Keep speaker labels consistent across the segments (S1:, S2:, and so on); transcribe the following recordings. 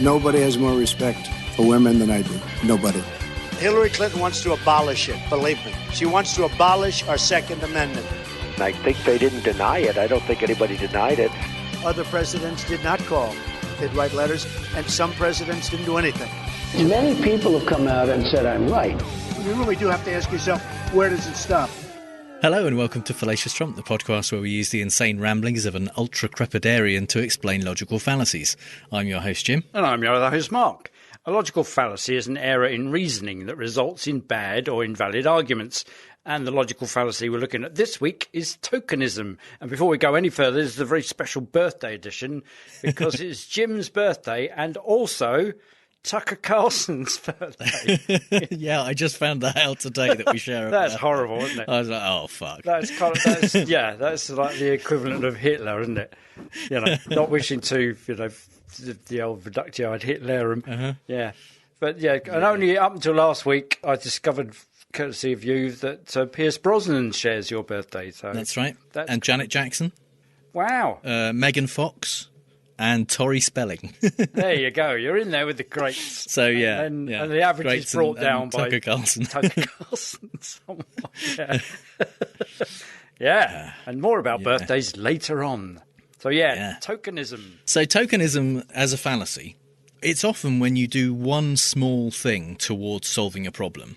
S1: Nobody has more respect for women than I do. Nobody.
S2: Hillary Clinton wants to abolish it, believe me. She wants to abolish our Second Amendment.
S3: I think they didn't deny it. I don't think anybody denied it.
S2: Other presidents did not call. They'd write letters, and some presidents didn't do anything.
S4: Many people have come out and said I'm right.
S2: You really do have to ask yourself, where does it stop?
S5: Hello and welcome to Fallacious Trump, the podcast where we use the insane ramblings of an ultra-crepidarian to explain logical fallacies. I'm your host, Jim.
S6: And I'm your other host, Mark. A logical fallacy is an error in reasoning that results in bad or invalid arguments. And the logical fallacy we're looking at this week is tokenism. And before we go any further, this is a very special birthday edition because it's Jim's birthday and also Tucker Carlson's birthday.
S5: Yeah, I just found that out today that we share a
S6: That's horrible, isn't it?
S5: I was like, oh, fuck.
S6: That's that's like the equivalent of Hitler, isn't it? You know, not wishing to, the old reductio ad Hitlerum.
S5: Uh-huh.
S6: Yeah. But yeah, and only up until last week, I discovered, courtesy of you, that Pierce Brosnan shares your birthday. So
S5: that's right. And Janet Jackson.
S6: Wow.
S5: Megan Fox. And Tori Spelling.
S6: There you go. You're in there with the greats.
S5: So, yeah.
S6: And the average
S5: greats
S6: is brought down by
S5: Tucker Carlson.
S6: Tucker Carlson. Yeah. And more about birthdays later on. So, tokenism.
S5: So, tokenism as a fallacy, it's often when you do one small thing towards solving a problem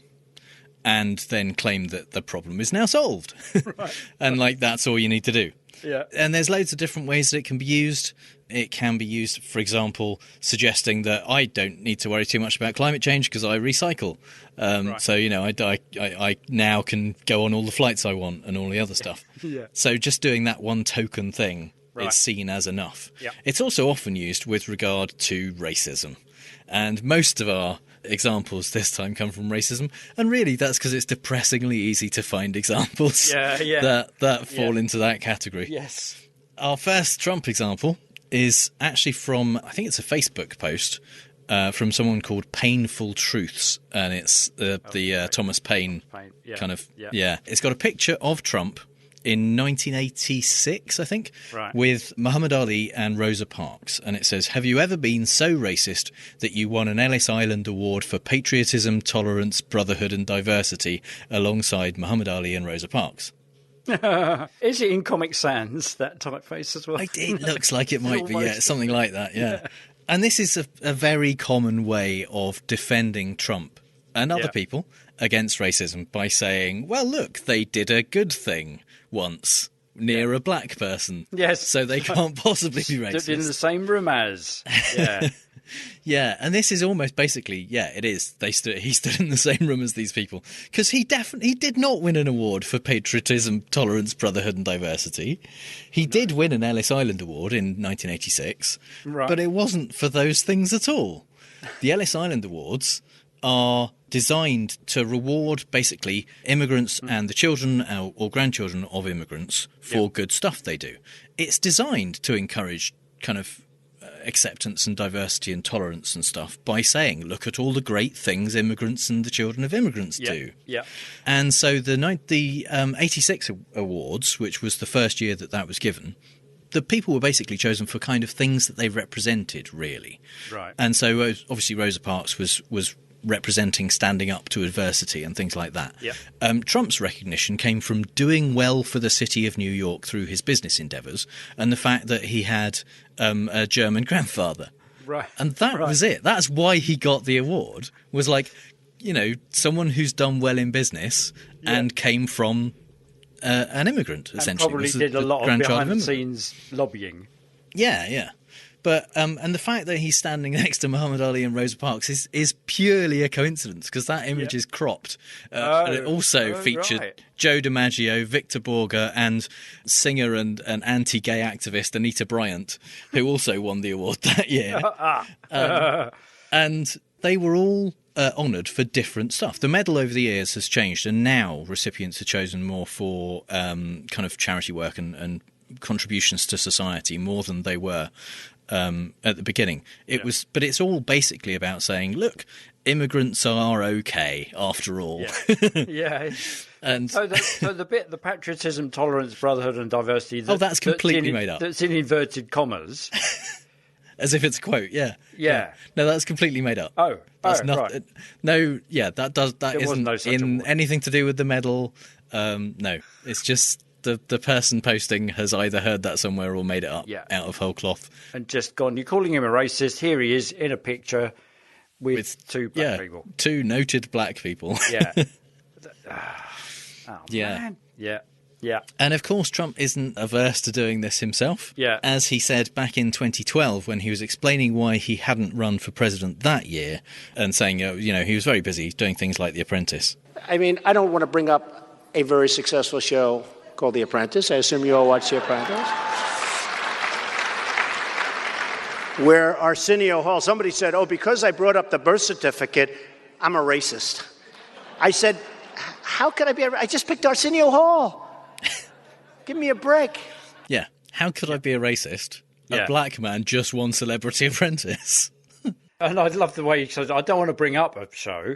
S5: and then claim that the problem is now solved.
S6: Right.
S5: And, that's all you need to do.
S6: Yeah.
S5: And there's loads of different ways that it can be used. It can be used, for example, suggesting that I don't need to worry too much about climate change because I recycle.
S6: Right.
S5: So, I now can go on all the flights I want and all the other stuff.
S6: Yeah.
S5: So just doing that one token thing is seen as enough.
S6: Yep.
S5: It's also often used with regard to racism. And most of our examples this time come from racism, and really that's because it's depressingly easy to find examples that fall into that category.
S6: Yes.
S5: Our first Trump example is actually from, I think it's a Facebook post from someone called Painful Truths, and it's the Thomas Paine kind of It's got a picture of Trump in 1986, I think, with Muhammad Ali and Rosa Parks. And it says, "Have you ever been so racist that you won an Ellis Island Award for patriotism, tolerance, brotherhood and diversity alongside Muhammad Ali and Rosa Parks?"
S6: Is it in Comic Sans, that typeface as well?
S5: It looks like it might be, something like that, yeah. And this is a very common way of defending Trump and other people against racism by saying, well, look, they did a good thing once near a black person.
S6: Yes.
S5: So they can't possibly be racist.
S6: Stood in the same room as. Yeah.
S5: Yeah, and this is almost basically, it is. He stood in the same room as these people because he did not win an award for patriotism, tolerance, brotherhood and diversity. He did win an Ellis Island Award in 1986, but it wasn't for those things at all. The Ellis Island Awards are designed to reward basically immigrants and the children or grandchildren of immigrants for good stuff they do. It's designed to encourage kind of acceptance and diversity and tolerance and stuff by saying, look at all the great things immigrants and the children of immigrants do.
S6: Yeah.
S5: And so the 86 awards, which was the first year that was given, the people were basically chosen for kind of things that they represented, really.
S6: Right.
S5: And so obviously Rosa Parks was representing standing up to adversity and things like that.
S6: Yep.
S5: Trump's recognition came from doing well for the city of New York through his business endeavours and the fact that he had a German grandfather.
S6: Right.
S5: And that was it. That's why he got the award, was someone who's done well in business and came from an immigrant, essentially.
S6: And probably did a lot of behind-the-scenes lobbying.
S5: Yeah. But and the fact that he's standing next to Muhammad Ali and Rosa Parks is purely a coincidence because that image is cropped. And it also featured Joe DiMaggio, Victor Borge, and singer and anti-gay activist Anita Bryant, who also won the award that year. And they were all honoured for different stuff. The medal over the years has changed, and now recipients are chosen more for kind of charity work and contributions to society more than they were at the beginning. But it's all basically about saying, look, immigrants are okay after all.
S6: Yeah.
S5: And
S6: so the bit, the patriotism, tolerance, brotherhood and diversity.
S5: That's completely made up.
S6: That's in inverted commas.
S5: as if it's a quote. Yeah.
S6: Yeah.
S5: No, that's completely made up.
S6: Oh,
S5: that's not.
S6: right.
S5: No, yeah, that isn't
S6: no such
S5: in
S6: award.
S5: anything to do with the medal. No, it's just the person posting has either heard that somewhere or made it up out of whole cloth
S6: and just gone. You're calling him a racist. Here he is in a picture with two black people,
S5: two noted black people.
S6: Yeah.
S5: Yeah.
S6: Man. Yeah.
S5: And of course, Trump isn't averse to doing this himself.
S6: Yeah.
S5: As he said back in 2012 when he was explaining why he hadn't run for president that year and saying, he was very busy doing things like The Apprentice.
S7: I mean, I don't want to bring up a very successful show called The Apprentice. I assume you all watch The Apprentice. Where Arsenio Hall, somebody said, because I brought up the birth certificate, I'm a racist. I said, how could I be I just picked Arsenio Hall. Give me a break.
S5: Yeah. How could I be a racist? A black man just won Celebrity Apprentice.
S6: And I love the way he says, I don't want to bring up a show,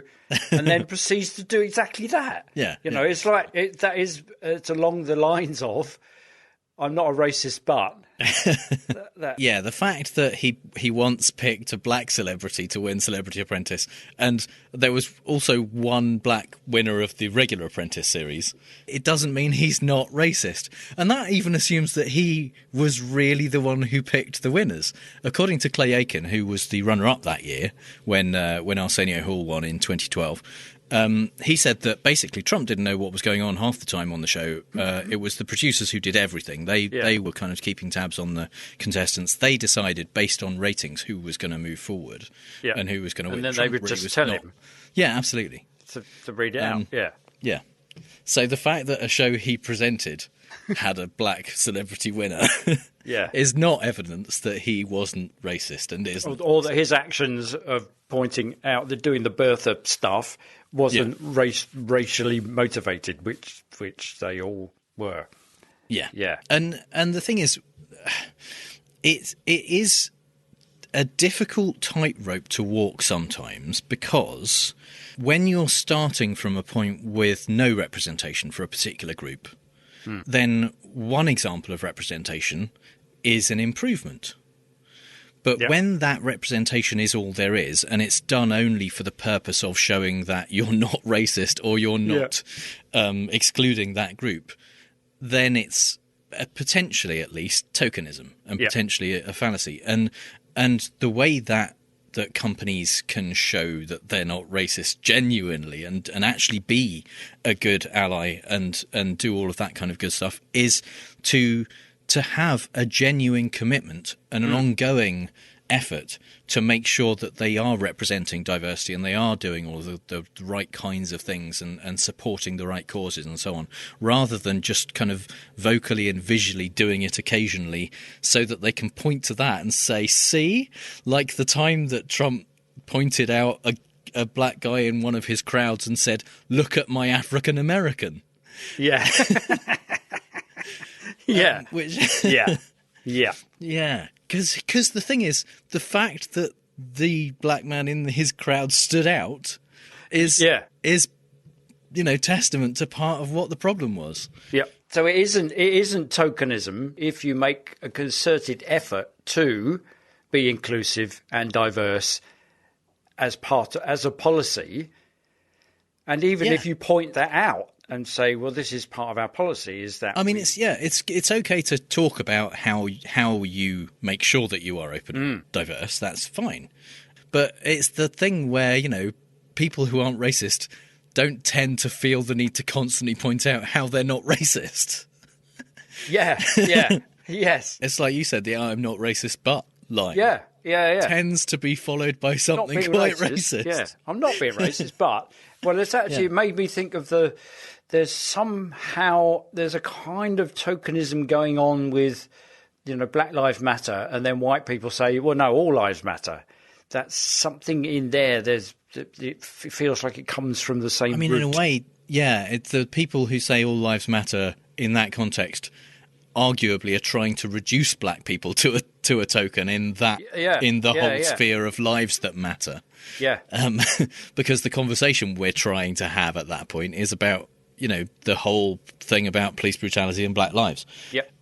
S6: and then proceeds to do exactly that.
S5: Yeah.
S6: It's like, it's along the lines of, I'm not a racist, but...
S5: Yeah, the fact that he once picked a black celebrity to win Celebrity Apprentice, and there was also one black winner of the regular Apprentice series, it doesn't mean he's not racist. And that even assumes that he was really the one who picked the winners. According to Clay Aiken, who was the runner-up that year when Arsenio Hall won in 2012, he said that basically Trump didn't know what was going on half the time on the show. It was the producers who did everything. They were kind of keeping tabs on the contestants. They decided based on ratings who was going to move forward and who was going to win.
S6: And then
S5: Trump
S6: they would
S5: really
S6: just tell him.
S5: Yeah, absolutely.
S6: To read it out, yeah.
S5: Yeah. So the fact that a show he presented had a black celebrity winner is not evidence that he wasn't racist and isn't.
S6: Or that his actions of pointing out that doing the birther stuff wasn't racially motivated, which they all were.
S5: Yeah. And the thing is, it is a difficult tightrope to walk sometimes, because when you're starting from a point with no representation for a particular group, then one example of representation is an improvement. But when that representation is all there is, and it's done only for the purpose of showing that you're not racist or you're not excluding that group, then it's potentially, at least, tokenism and potentially a fallacy. And the way that companies can show that they're not racist genuinely and actually be a good ally and do all of that kind of good stuff is to have a genuine commitment and an ongoing effort to make sure that they are representing diversity and they are doing all of the right kinds of things and supporting the right causes and so on, rather than just kind of vocally and visually doing it occasionally so that they can point to that and say, see, like the time that Trump pointed out a black guy in one of his crowds and said, look at my African American.
S6: Yeah. Yeah.
S5: Yeah. Because the thing is, the fact that the black man in his crowd stood out is testament to part of what the problem was.
S6: Yeah. So it isn't tokenism if you make a concerted effort to be inclusive and diverse as a policy, and even if you point that out and say, well, this is part of our policy, is that... I mean,
S5: it's okay to talk about how you make sure that you are open and diverse. That's fine. But it's the thing where, people who aren't racist don't tend to feel the need to constantly point out how they're not racist.
S6: Yes.
S5: It's like you said, the I'm not racist but line.
S6: Yeah.
S5: Tends to be followed by something quite racist.
S6: Yeah, I'm not being racist, but... Well, it's actually it made me think of there's a kind of tokenism going on with, Black Lives Matter, and then white people say, well, no, all lives matter. That's something in there. It feels like it comes from the same root.
S5: In a way, it's the people who say all lives matter in that context arguably are trying to reduce black people to a token in the whole sphere of lives that matter.
S6: Yeah.
S5: Because the conversation we're trying to have at that point is about, the whole thing about police brutality and black lives.
S6: Yep.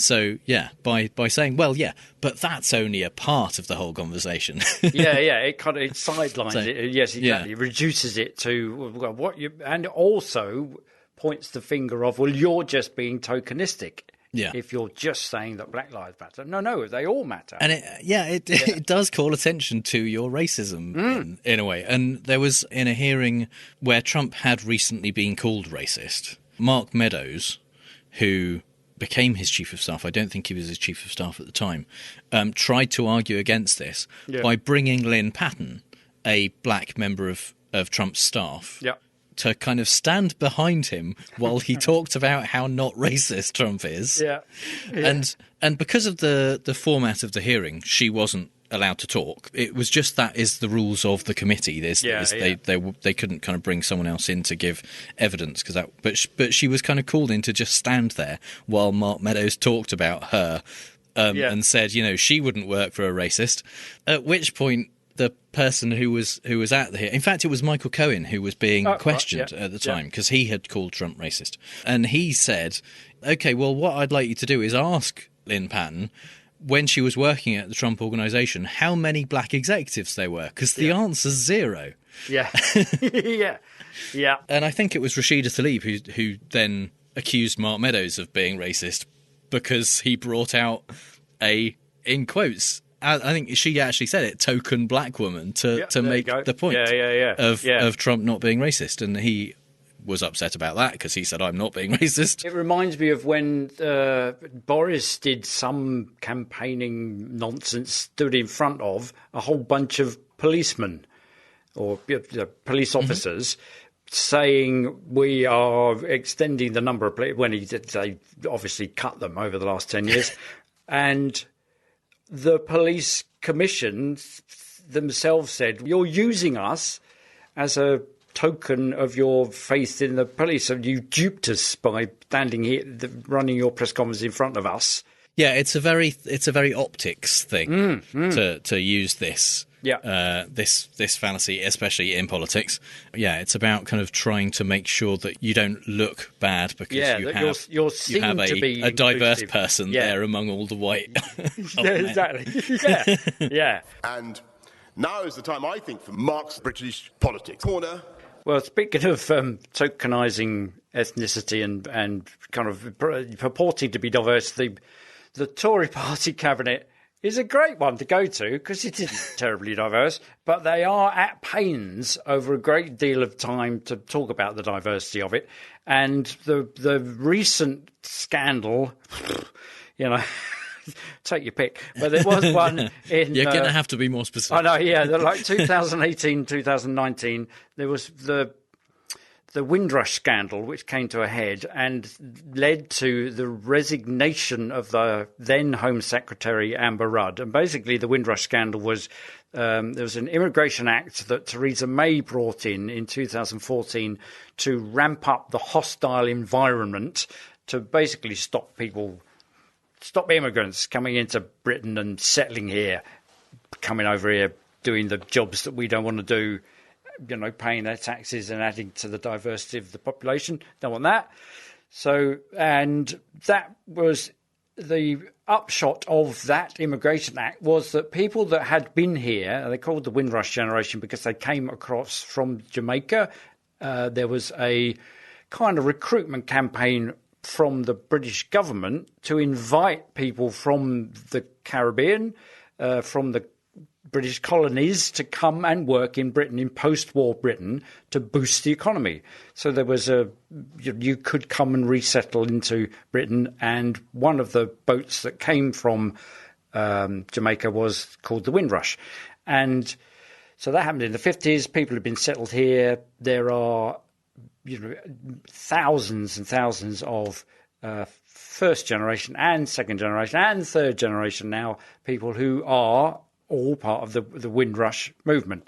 S5: So, yeah, by saying, well, yeah, but that's only a part of the whole conversation.
S6: yeah, it sidelines it. Yes, exactly.
S5: Yeah.
S6: It reduces it to well, what you, and also points the finger of, well, you're just being tokenistic.
S5: Yeah.
S6: If you're just saying that Black Lives Matter. No, they all matter.
S5: And it does call attention to your racism in a way. And there was, in a hearing where Trump had recently been called racist, Mark Meadows, who became his chief of staff, I don't think he was his chief of staff at the time, tried to argue against this by bringing Lynn Patton, a black member of Trump's staff, to kind of stand behind him while he talked about how not racist Trump is. And because of the format of the hearing, she wasn't allowed to talk. It was just that is the rules of the committee. They couldn't kind of bring someone else in to give evidence but she was kind of called in to just stand there while Mark Meadows talked about her and said, she wouldn't work for a racist. At which point the person who was at the hearing, in fact, it was Michael Cohen who was being questioned at the time because he had called Trump racist, and he said, "Okay, well, what I'd like you to do is ask Lynn Patton, when she was working at the Trump organization, how many black executives there were, because the answer's 0.
S6: Yeah.
S5: And I think it was Rashida Tlaib who then accused Mark Meadows of being racist because he brought out in quotes, I think she actually said it, token black woman to make the point of Trump not being racist. And he was upset about that because he said, I'm not being racist.
S6: It reminds me of when Boris did some campaigning nonsense, stood in front of a whole bunch of policemen or police officers saying we are extending the number of police, when they obviously cut them over the last 10 years. And the police commission themselves said, you're using us as a token of your faith in the police, and you duped us by standing here running your press conference in front of us.
S5: Yeah, it's a very optics thing to use this this fallacy, especially in politics. Yeah, it's about kind of trying to make sure that you don't look bad because you have a diverse person there among all the white.
S6: Exactly. Yeah.
S8: And now is the time, I think, for Mark's British politics corner.
S6: Well, speaking of tokenising ethnicity and kind of purporting to be diverse, the Tory party cabinet is a great one to go to because it isn't terribly diverse, but they are at pains over a great deal of time to talk about the diversity of it. And the recent scandal, take your pick. But there was one in...
S5: You're going to have to be more specific.
S6: I know, yeah. Like 2018, 2019, there was the Windrush scandal, which came to a head and led to the resignation of the then Home Secretary, Amber Rudd. And basically the Windrush scandal was... there was an Immigration Act that Theresa May brought in 2014 to ramp up the hostile environment to basically stop immigrants coming into Britain and settling here, coming over here, doing the jobs that we don't want to do, paying their taxes and adding to the diversity of the population. Don't want that. So, and that was the upshot of that Immigration Act, was that people that had been here, they called the Windrush generation because they came across from Jamaica. There was a kind of recruitment campaign from the British government to invite people from the Caribbean, from the British colonies, to come and work in Britain, in post-war Britain, to boost the economy. So there was you could come and resettle into Britain, and one of the boats that came from Jamaica was called the Windrush. And so that happened in the 50s. People have been settled here. There are thousands and thousands of first generation and second generation and third generation now people who are all part of the Windrush movement.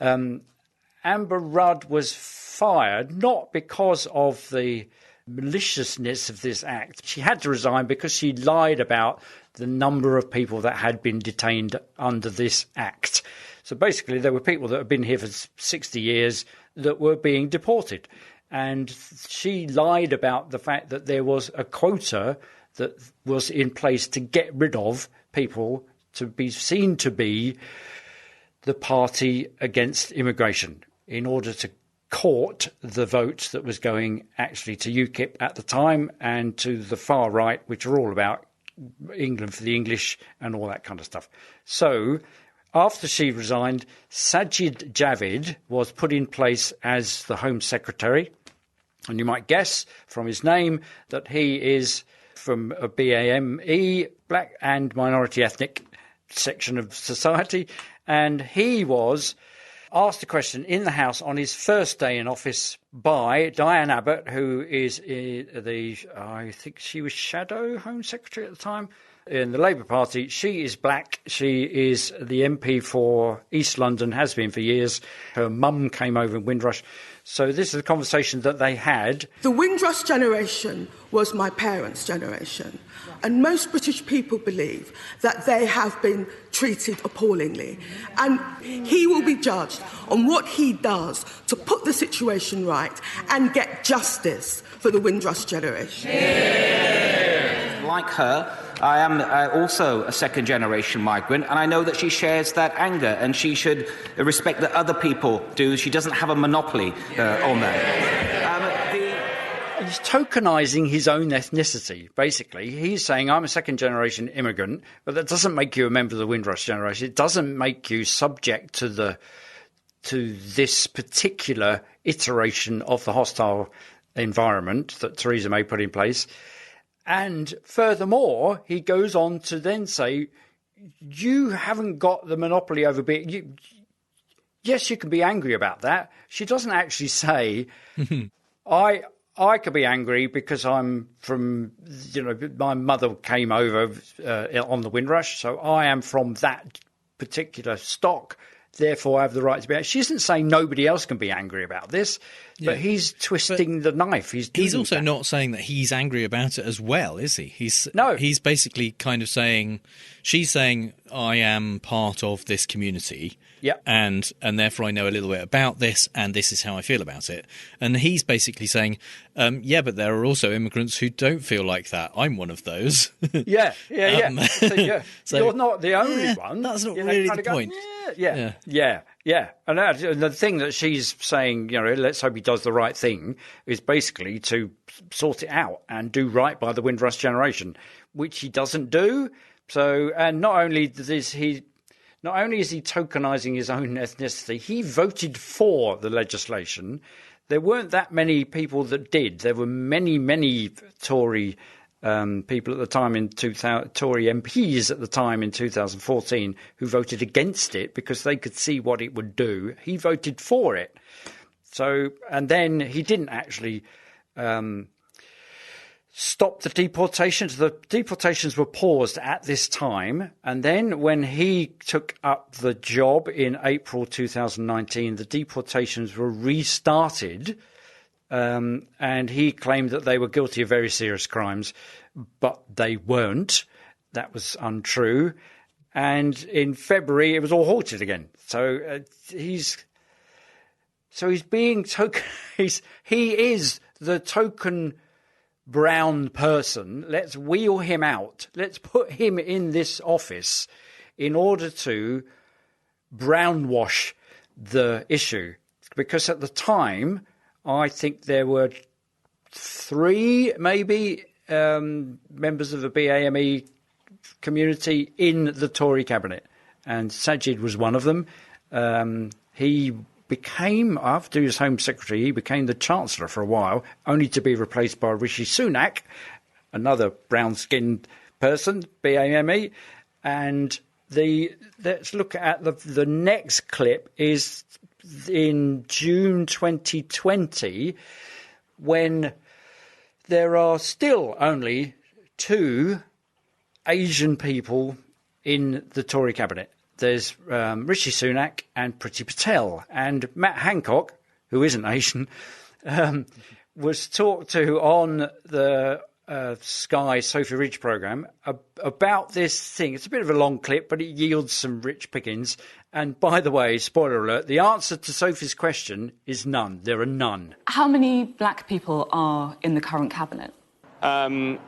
S6: Amber Rudd was fired not because of the maliciousness of this act. She had to resign because she lied about the number of people that had been detained under this act. So basically there were people that had been here for 60 years that were being deported. And she lied about the fact that there was a quota that was in place to get rid of people to be seen to be the party against immigration in order to court the vote that was going actually to UKIP at the time and to the far right, which are all about England for the English and all that kind of stuff. So after she resigned, Sajid Javid was put in place as the Home Secretary. And you might guess from his name that he is from a BAME, black and minority ethnic section of society. And he was asked a question in the House on his first day in office by Diane Abbott, who is I think she was Shadow Home Secretary at the time in the Labour Party. She is black. She is the MP for East London, has been for years. Her mum came over in Windrush. So this is a conversation that they had.
S9: The Windrush generation was my parents' generation. And most British people believe that they have been treated appallingly. And he will be judged on what he does to put the situation right and get justice for the Windrush generation.
S10: Like her, I am also a second-generation migrant, and I know that she shares that anger, and she should respect that other people do. She doesn't have a monopoly on that.
S6: He's tokenising his own ethnicity, basically. He's saying, I'm a second-generation immigrant, but that doesn't make you a member of the Windrush generation. It doesn't make you subject to this particular iteration of the hostile environment that Theresa May put in place. And furthermore, he goes on to then say, you haven't got the monopoly over being... Yes, you can be angry about that. She doesn't actually say, I could be angry because I'm from, my mother came over on the Windrush, so I am from that particular stock. Therefore, I have the right to be angry. She isn't saying nobody else can be angry about this, but he's twisting the knife. He's also
S5: not saying that he's angry about it as well, is he? He's basically kind of saying, she's saying, I am part of this community.
S6: Yeah,
S5: and therefore I know a little bit about this, and this is how I feel about it. And he's basically saying, but there are also immigrants who don't feel like that. I'm one of those.
S6: Yeah. So you're not the only one.
S5: That's not really the point.
S6: Yeah. And the thing that she's saying, let's hope he does the right thing, is basically to sort it out and do right by the Windrush generation, which he doesn't do. So, and not only is he tokenising his own ethnicity, he voted for the legislation. There weren't that many people that did. There were many, many Tory people at the time Tory MPs at the time in 2014 who voted against it because they could see what it would do. He voted for it. So, and then he didn't actually stop the deportations. The deportations were paused at this time. And then when he took up the job in April 2019, the deportations were restarted. And he claimed that they were guilty of very serious crimes, but they weren't. That was untrue. And in February, it was all halted again. So he's being he is the token brown person. Let's wheel him out. Let's put him in this office in order to brownwash the issue. Because at the time, I think there were 3 maybe members of the BAME community in the Tory cabinet, and Sajid was one of them. He became, after he was Home Secretary, he became the Chancellor for a while, only to be replaced by Rishi Sunak, another brown-skinned person, BAME. And let's look at the next clip is in June 2020, when there are still only 2 Asian people in the Tory cabinet. There's Rishi Sunak and Priti Patel. And Matt Hancock, who isn't Asian, was talked to on the Sky Sophie Ridge programme about this thing. It's a bit of a long clip, but it yields some rich pickings. And by the way, spoiler alert, the answer to Sophie's question is none. There are none.
S11: How many black people are in the current cabinet? There's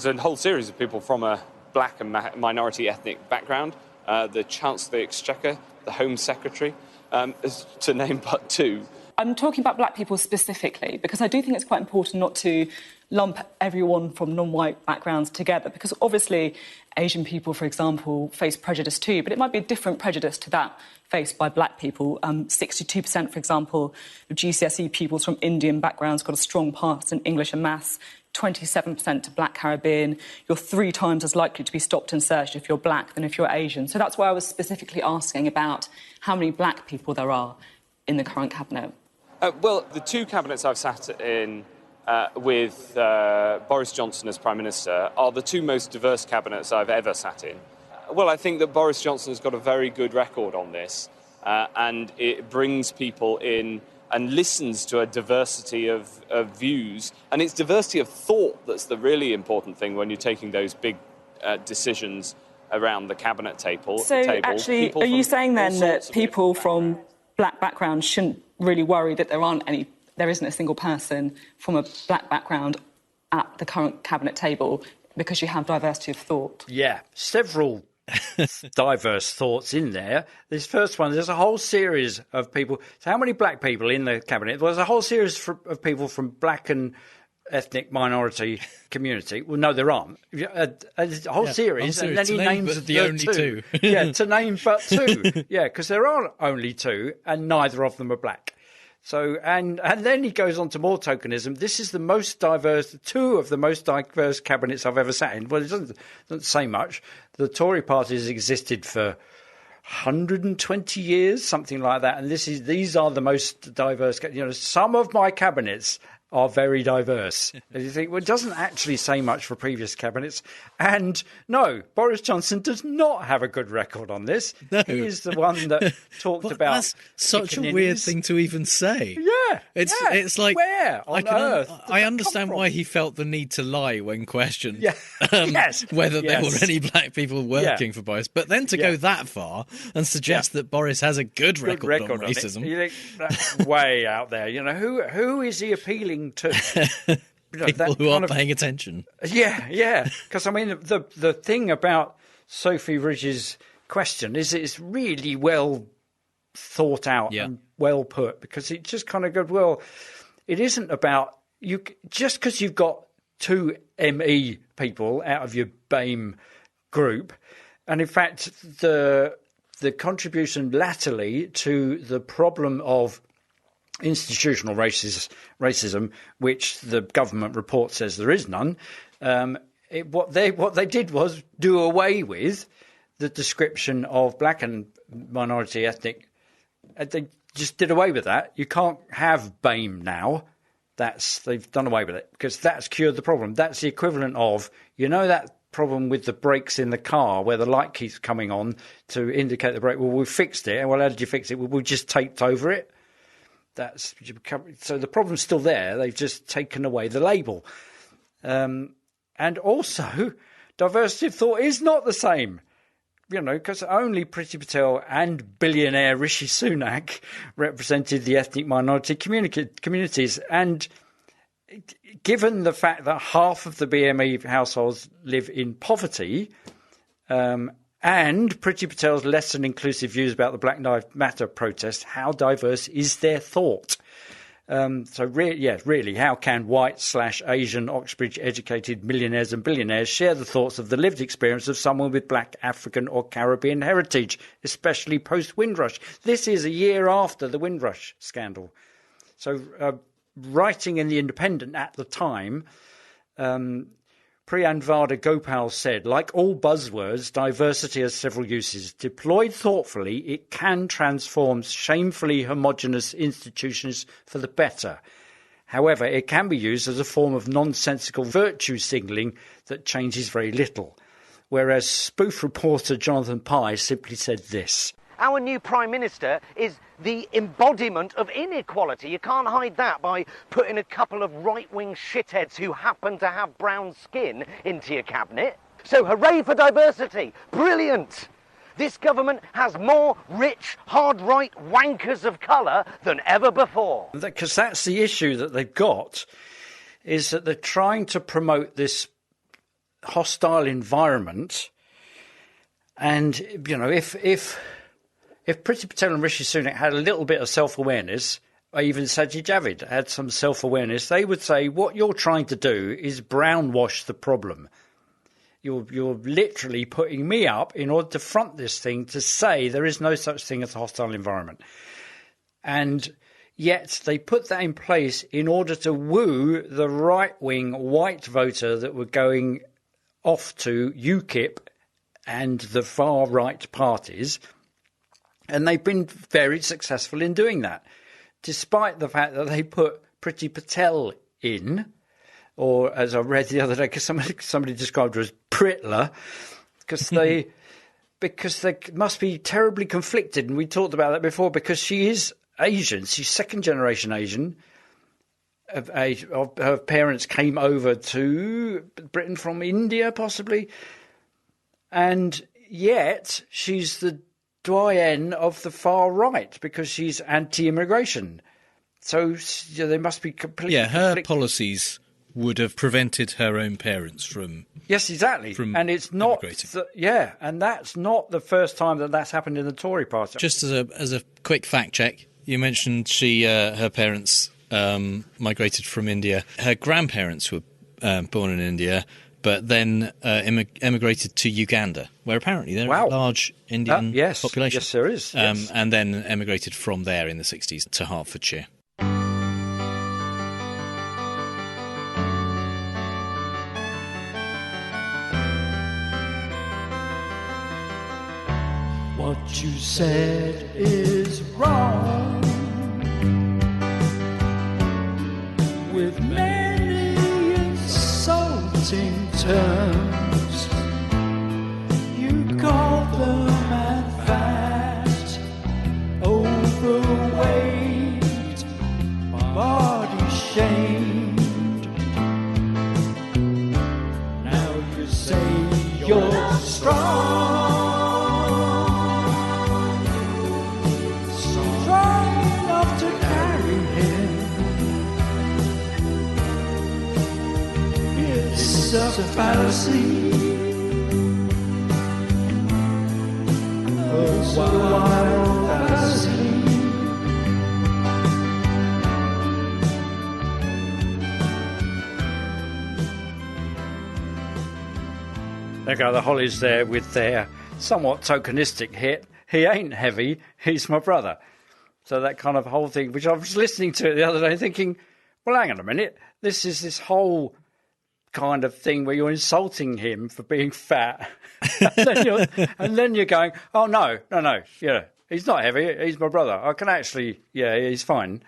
S11: a whole series of people from a black and minority ethnic background. The Chancellor of the Exchequer, the Home Secretary, to name but two.
S12: I'm talking about black people specifically because I do think it's quite important not to lump everyone from non-white backgrounds together, because obviously Asian people, for example, face prejudice too, but it might be a different prejudice to that faced by black people. 62%, for example, of GCSE pupils from Indian backgrounds got a strong pass in English and maths. 27% to black Caribbean. You're 3 times as likely to be stopped and searched if you're black than if you're Asian. So that's why I was specifically asking about how many black people there are in the current cabinet.
S11: Well, the 2 cabinets I've sat in with Boris Johnson as Prime Minister are the 2 most diverse cabinets I've ever sat in. Well, I think that Boris Johnson has got a very good record on this, and it brings people in and listens to a diversity of views. And it's diversity of thought that's the really important thing when you're taking those big decisions around the cabinet table.
S12: So, actually, are you saying then that people from black backgrounds shouldn't really worry that there isn't a single person from a black background at the current cabinet table because you have diversity of thought?
S6: Yeah, several diverse thoughts in there. This first one, there's a whole series of people. So how many black people in the cabinet? Well, there's a whole series of people from black and ethnic minority community. Well, no, there aren't. A whole series, and then he names
S5: the only two.
S6: Yeah, to name but 2. Yeah, because there are only 2, and neither of them are black. So, and then he goes on to more tokenism. This is the most diverse, 2 of the most diverse cabinets I've ever sat in. Well, it doesn't say much. The Tory party has existed for 120 years, something like that. And these are the most diverse. Some of my cabinets are very diverse. And you think, well, it doesn't actually say much for previous cabinets. And no, Boris Johnson does not have a good record on this.
S5: No.
S6: He is the one that talked about...
S5: That's such a weird thing to even say.
S6: Yeah.
S5: It's like...
S6: Where on earth?
S5: I understand why he felt the need to lie when questioned
S6: whether
S5: there were any black people working for Boris. But then to go that far and suggest that Boris has a good record on racism...
S6: You think that's way out there. Who is he appealing to?
S5: People who aren't paying attention.
S6: Yeah. Because, I mean, the thing about Sophie Ridge's question is it's really well thought out and well put, because it just kind of goes, well, it isn't about you just because you've got 2 ME people out of your BAME group. And in fact, the contribution latterly to the problem of institutional racism, which the government report says there is none. What they did was do away with the description of black and minority ethnic. They just did away with that. You can't have BAME now. They've done away with it because that's cured the problem. That's the equivalent of that problem with the brakes in the car where the light keeps coming on to indicate the brake. Well, we fixed it. Well, how did you fix it? Well, we just taped over it. So the problem's still there. They've just taken away the label. And also, diversity of thought is not the same. Because only Priti Patel and billionaire Rishi Sunak represented the ethnic minority communities. And given the fact that half of the BME households live in poverty, and Priti Patel's less than inclusive views about the Black Lives Matter protest, how diverse is their thought? Really, how can white/Asian, Oxbridge-educated millionaires and billionaires share the thoughts of the lived experience of someone with black, African or Caribbean heritage, especially post-Windrush? This is a year after the Windrush scandal. So writing in The Independent at the time, Priyanvada Gopal said, like all buzzwords, diversity has several uses. Deployed thoughtfully, it can transform shamefully homogenous institutions for the better. However, it can be used as a form of nonsensical virtue signalling that changes very little. Whereas spoof reporter Jonathan Pye simply said this.
S13: Our new Prime Minister is the embodiment of inequality. You can't hide that by putting a couple of right-wing shitheads who happen to have brown skin into your cabinet. So hooray for diversity. Brilliant. This government has more rich, hard-right wankers of colour than ever before.
S6: Because that's the issue that they've got. is that they're trying to promote this hostile environment. And, you know, if Priti Patel and Rishi Sunak had a little bit of self-awareness, or even Sajid Javid had some self-awareness, they would say, what you're trying to do is brownwash the problem. You're literally putting me up in order to front this thing to say there is no such thing as a hostile environment. And yet they put that in place in order to woo the right-wing white voter that were going off to UKIP and the far-right parties. And they've been very successful in doing that, despite the fact that they put Priti Patel in, or as I read the other day, because somebody described her as Pritler, because they must be terribly conflicted. And we talked about that before, because she is Asian. She's second-generation Asian. Her parents came over to Britain from India, possibly. And yet she's the doyenne of the far right because she's anti-immigration. So they must be completely
S5: her policies would have prevented her own parents from...
S6: Yes, exactly. And it's not... and that's not the first time that that's happened in the Tory party.
S5: Just as a quick fact check, you mentioned her parents migrated from India. Her grandparents were born in India, but then emigrated to Uganda, where apparently there's a large Indian population.
S6: Yes, there is. Yes.
S5: And then emigrated from there in the 60s to Hertfordshire.
S14: What you said is wrong, with many insulting terms. You called them fat, overweight, body shamed. Now you say you're strong. It's a fallacy. It's a wild fallacy.
S6: There go the Hollies there with their somewhat tokenistic hit. He ain't heavy, he's my brother. So that kind of whole thing, which I was listening to the other day thinking, well, hang on a minute. This is this whole kind of thing where you're insulting him for being fat. and then you're going, oh, no, yeah, he's not heavy, he's my brother. I can actually, he's fine.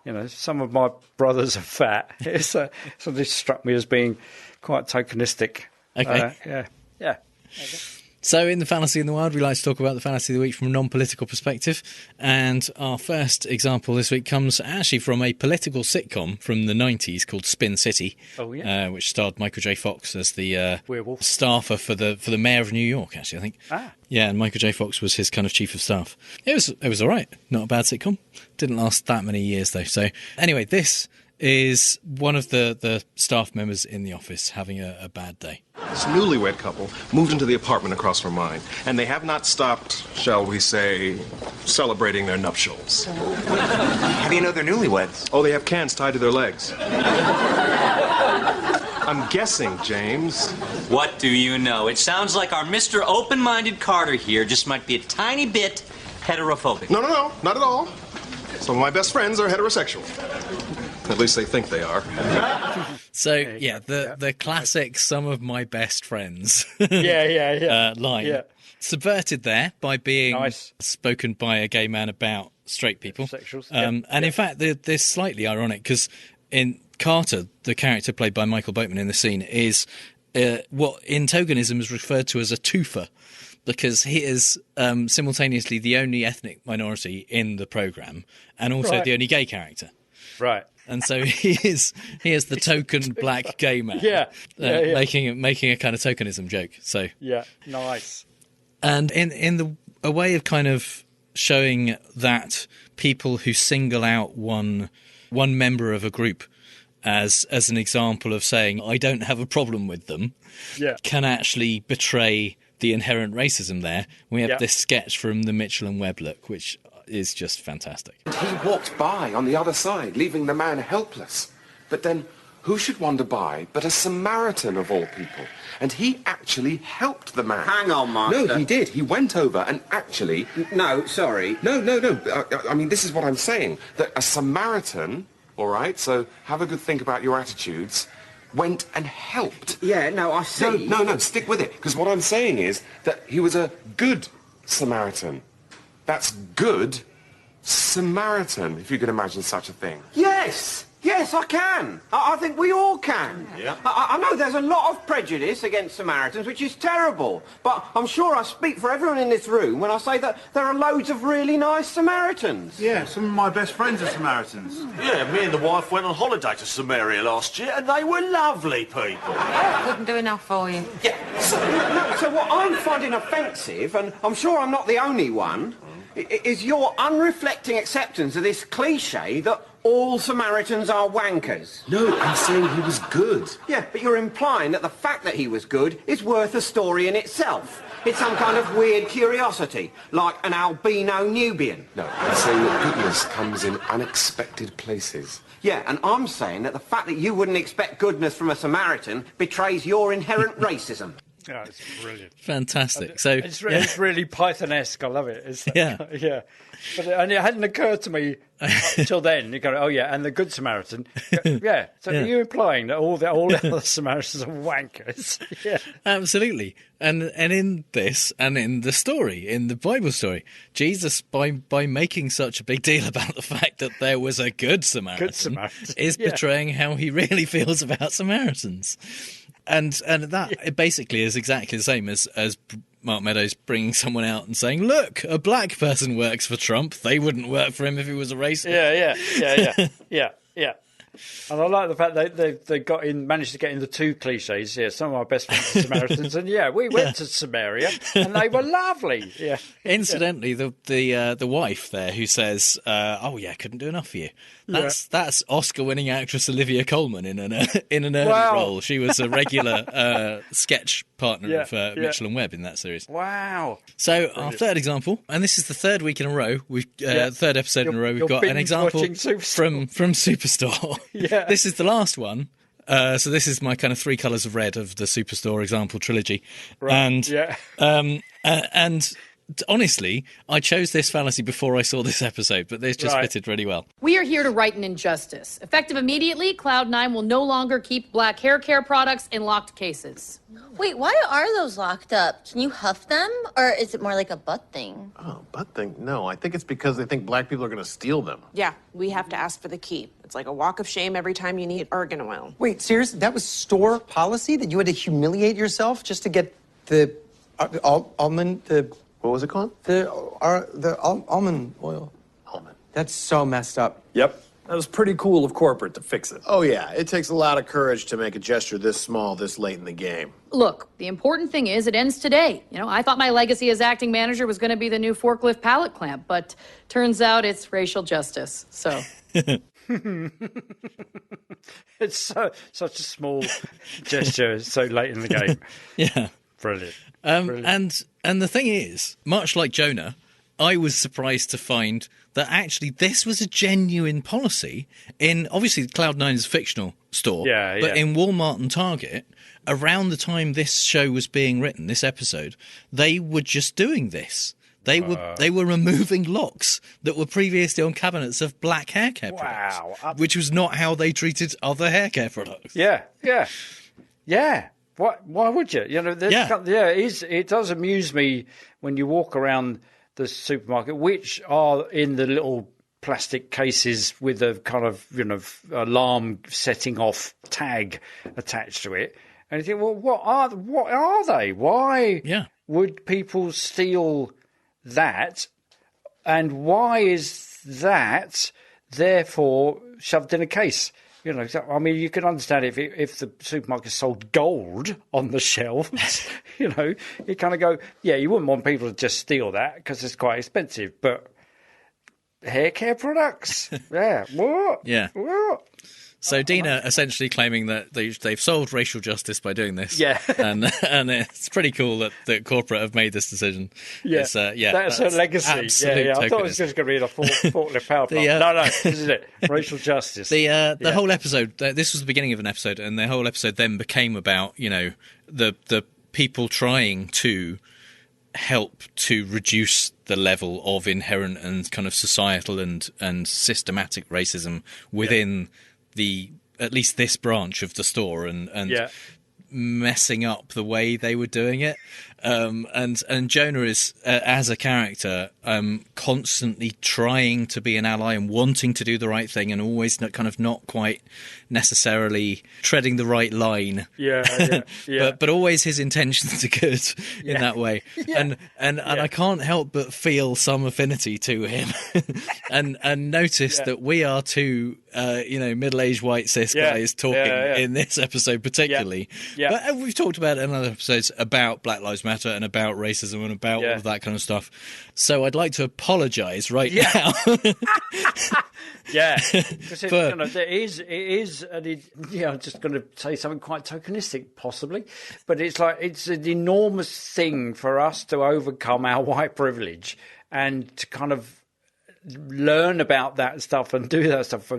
S6: You know, some of my brothers are fat. So this struck me as being quite tokenistic.
S5: Okay.
S6: Yeah.
S5: So in the Fallacy in the Wild, we like to talk about the Fallacy of the Week from a non-political perspective. And our first example this week comes actually from a political sitcom from the 90s called Spin City, which starred Michael J. Fox as the
S6: werewolf
S5: staffer for the mayor of New York, actually, I think. Yeah, and Michael J. Fox was his kind of chief of staff. It was all right. Not a bad sitcom. Didn't last that many years, though. So anyway, this is one of the staff members in the office having a bad day.
S15: This newlywed couple moved into the apartment across from mine, and they have not stopped, shall we say, celebrating their nuptials.
S16: How do you know they're newlyweds?
S15: Oh, they have cans tied to their legs. I'm guessing, James.
S17: What do you know? It sounds like our Mr. Open-Minded Carter here just might be a tiny bit heterophobic.
S15: No, not at all. Some of my best friends are heterosexual. At least they think they are.
S5: So, the classic "some of my best friends" line.
S6: Yeah.
S5: Subverted there by being spoken by a gay man about straight people. In fact, this slightly ironic because in Carter, the character played by Michael Boatman in the scene, is what in tokenism is referred to as a twofer, because he is simultaneously the only ethnic minority in the programme and also the only gay character.
S6: Right.
S5: And so he is the token black gay man. Making a kind of tokenism joke. So
S6: nice.
S5: And in a way of kind of showing that people who single out one member of a group as an example of saying I don't have a problem with them can actually betray the inherent racism there. We have this sketch from the Mitchell and Webb look, which is just fantastic.
S18: He walked by on the other side, leaving the man helpless. But then, who should wander by but a Samaritan of all people? And he actually helped the man.
S16: Hang on, Master.
S18: No, he did. He went over and actually...
S16: No, sorry.
S18: No. I mean, this is what I'm saying. That a Samaritan, all right, so have a good think about your attitudes, went and helped.
S16: Yeah, no, I see.
S18: No, stick with it. Because what I'm saying is that he was a good Samaritan. That's good Samaritan, if you can imagine such a thing.
S16: Yes, I can. I think we all can.
S18: Yeah.
S16: I know there's a lot of prejudice against Samaritans, which is terrible. But I'm sure I speak for everyone in this room when I say that there are loads of really nice Samaritans.
S19: Yeah, some of my best friends are Samaritans.
S20: Yeah, me and the wife went on holiday to Samaria last year, and they were lovely people.
S21: Couldn't do enough for you.
S16: Yeah. So what I'm finding offensive, and I'm sure I'm not the only one, is your unreflecting acceptance of this cliche that all Samaritans are wankers.
S18: No, I'm saying he was good.
S16: Yeah, but you're implying that the fact that he was good is worth a story in itself. It's some kind of weird curiosity, like an albino Nubian.
S18: No, I'm saying that goodness comes in unexpected places.
S16: Yeah, and I'm saying that the fact that you wouldn't expect goodness from a Samaritan betrays your inherent racism.
S6: Oh, it's brilliant.
S5: Fantastic. So
S6: it's really Python-esque. I love it. It's like, yeah. But it hadn't occurred to me until then. You go, oh yeah, and the Good Samaritan. Yeah. So are you implying that all the other Samaritans are wankers? Yeah.
S5: Absolutely. And in this, and in the story, in the Bible story, Jesus, by making such a big deal about the fact that there was a good Samaritan, is betraying how he really feels about Samaritans. And that basically is exactly the same as Mark Meadows bringing someone out and saying, look, a black person works for Trump. They wouldn't work for him if he was a racist.
S6: Yeah. And I like the fact they managed to get in the two cliches. Yeah, some of our best friends are Samaritans, and we went to Samaria, and they were lovely. Yeah.
S5: Incidentally, the wife there who says, couldn't do enough for you. That's Oscar-winning actress Olivia Colman in an early role. She was a regular sketch partner of Mitchell and Webb in that series.
S6: Wow!
S5: So our third example, and this is the third week in a row, third episode in a row, we've got an example from Superstore.
S6: Yeah.
S5: This is the last one. So this is my kind of 3 colours of red of the Superstore example trilogy.
S6: Right.
S5: And honestly, I chose this fallacy before I saw this episode, but this just fitted really well.
S22: We are here to right an injustice. Effective immediately, Cloud9 will no longer keep black hair care products in locked cases.
S21: Wait, why are those locked up? Can you huff them? Or is it more like a butt thing?
S23: Oh, butt thing? No, I think it's because they think black people are going to steal them.
S24: Yeah, we have to ask for the keep. It's like a walk of shame every time you need argan oil.
S25: Wait, seriously? That was store policy? That you had to humiliate yourself just to get the almond,
S23: What was it called?
S25: the almond oil.
S23: Almond.
S25: That's so messed up.
S26: Yep. That was pretty cool of corporate to fix it.
S23: Oh, yeah. It takes a lot of courage to make a gesture this small this late in the game.
S22: Look, the important thing is it ends today. You know, I thought my legacy as acting manager was going to be the new forklift pallet clamp, but turns out it's racial justice. So.
S6: It's such a small gesture so late in the game.
S5: Yeah.
S6: Brilliant.
S5: And the thing is, much like Jonah, I was surprised to find that actually this was a genuine policy in, obviously, Cloud9 is a fictional store, but in Walmart and Target, around the time this show was being written, this episode, they were just doing this. They were removing locks that were previously on cabinets of black hair care products, which was not how they treated other hair care products.
S6: Yeah. Why would you? You know, it does amuse me when you walk around the supermarket, which are in the little plastic cases with a kind of, alarm setting off tag attached to it, and you think, well, what are they? Why would people steal that, and why is that therefore shoved in a case? You know, I mean, you can understand if the supermarket sold gold on the shelves, you kind of go, you wouldn't want people to just steal that because it's quite expensive. But hair care products, what?
S5: Yeah.
S6: What?
S5: So Dina essentially claiming that they've solved racial justice by doing this.
S6: Yeah.
S5: and it's pretty cool that corporate have made this decision.
S6: Yeah,
S5: It's,
S6: that's her legacy. Yeah, I thought it was just going to be the forklift power plant. No, this is it. Racial justice.
S5: The whole episode, this was the beginning of an episode, and the whole episode then became about, the people trying to help to reduce the level of inherent and kind of societal and systematic racism within at least this branch of the store, and messing up the way they were doing it. And Jonah is, as a character, constantly trying to be an ally and wanting to do the right thing, and always not quite necessarily treading the right line. But always his intentions are good in that way. And I can't help but feel some affinity to him, and notice that we are two middle-aged white cis guys talking in this episode particularly. But we've talked about it in other episodes about Black Lives Matter and about racism and about all of that kind of stuff. So I'd like to apologise now.
S6: Because it is, I'm just going to say something quite tokenistic, possibly, but it's an enormous thing for us to overcome our white privilege and to kind of learn about that stuff and do that stuff,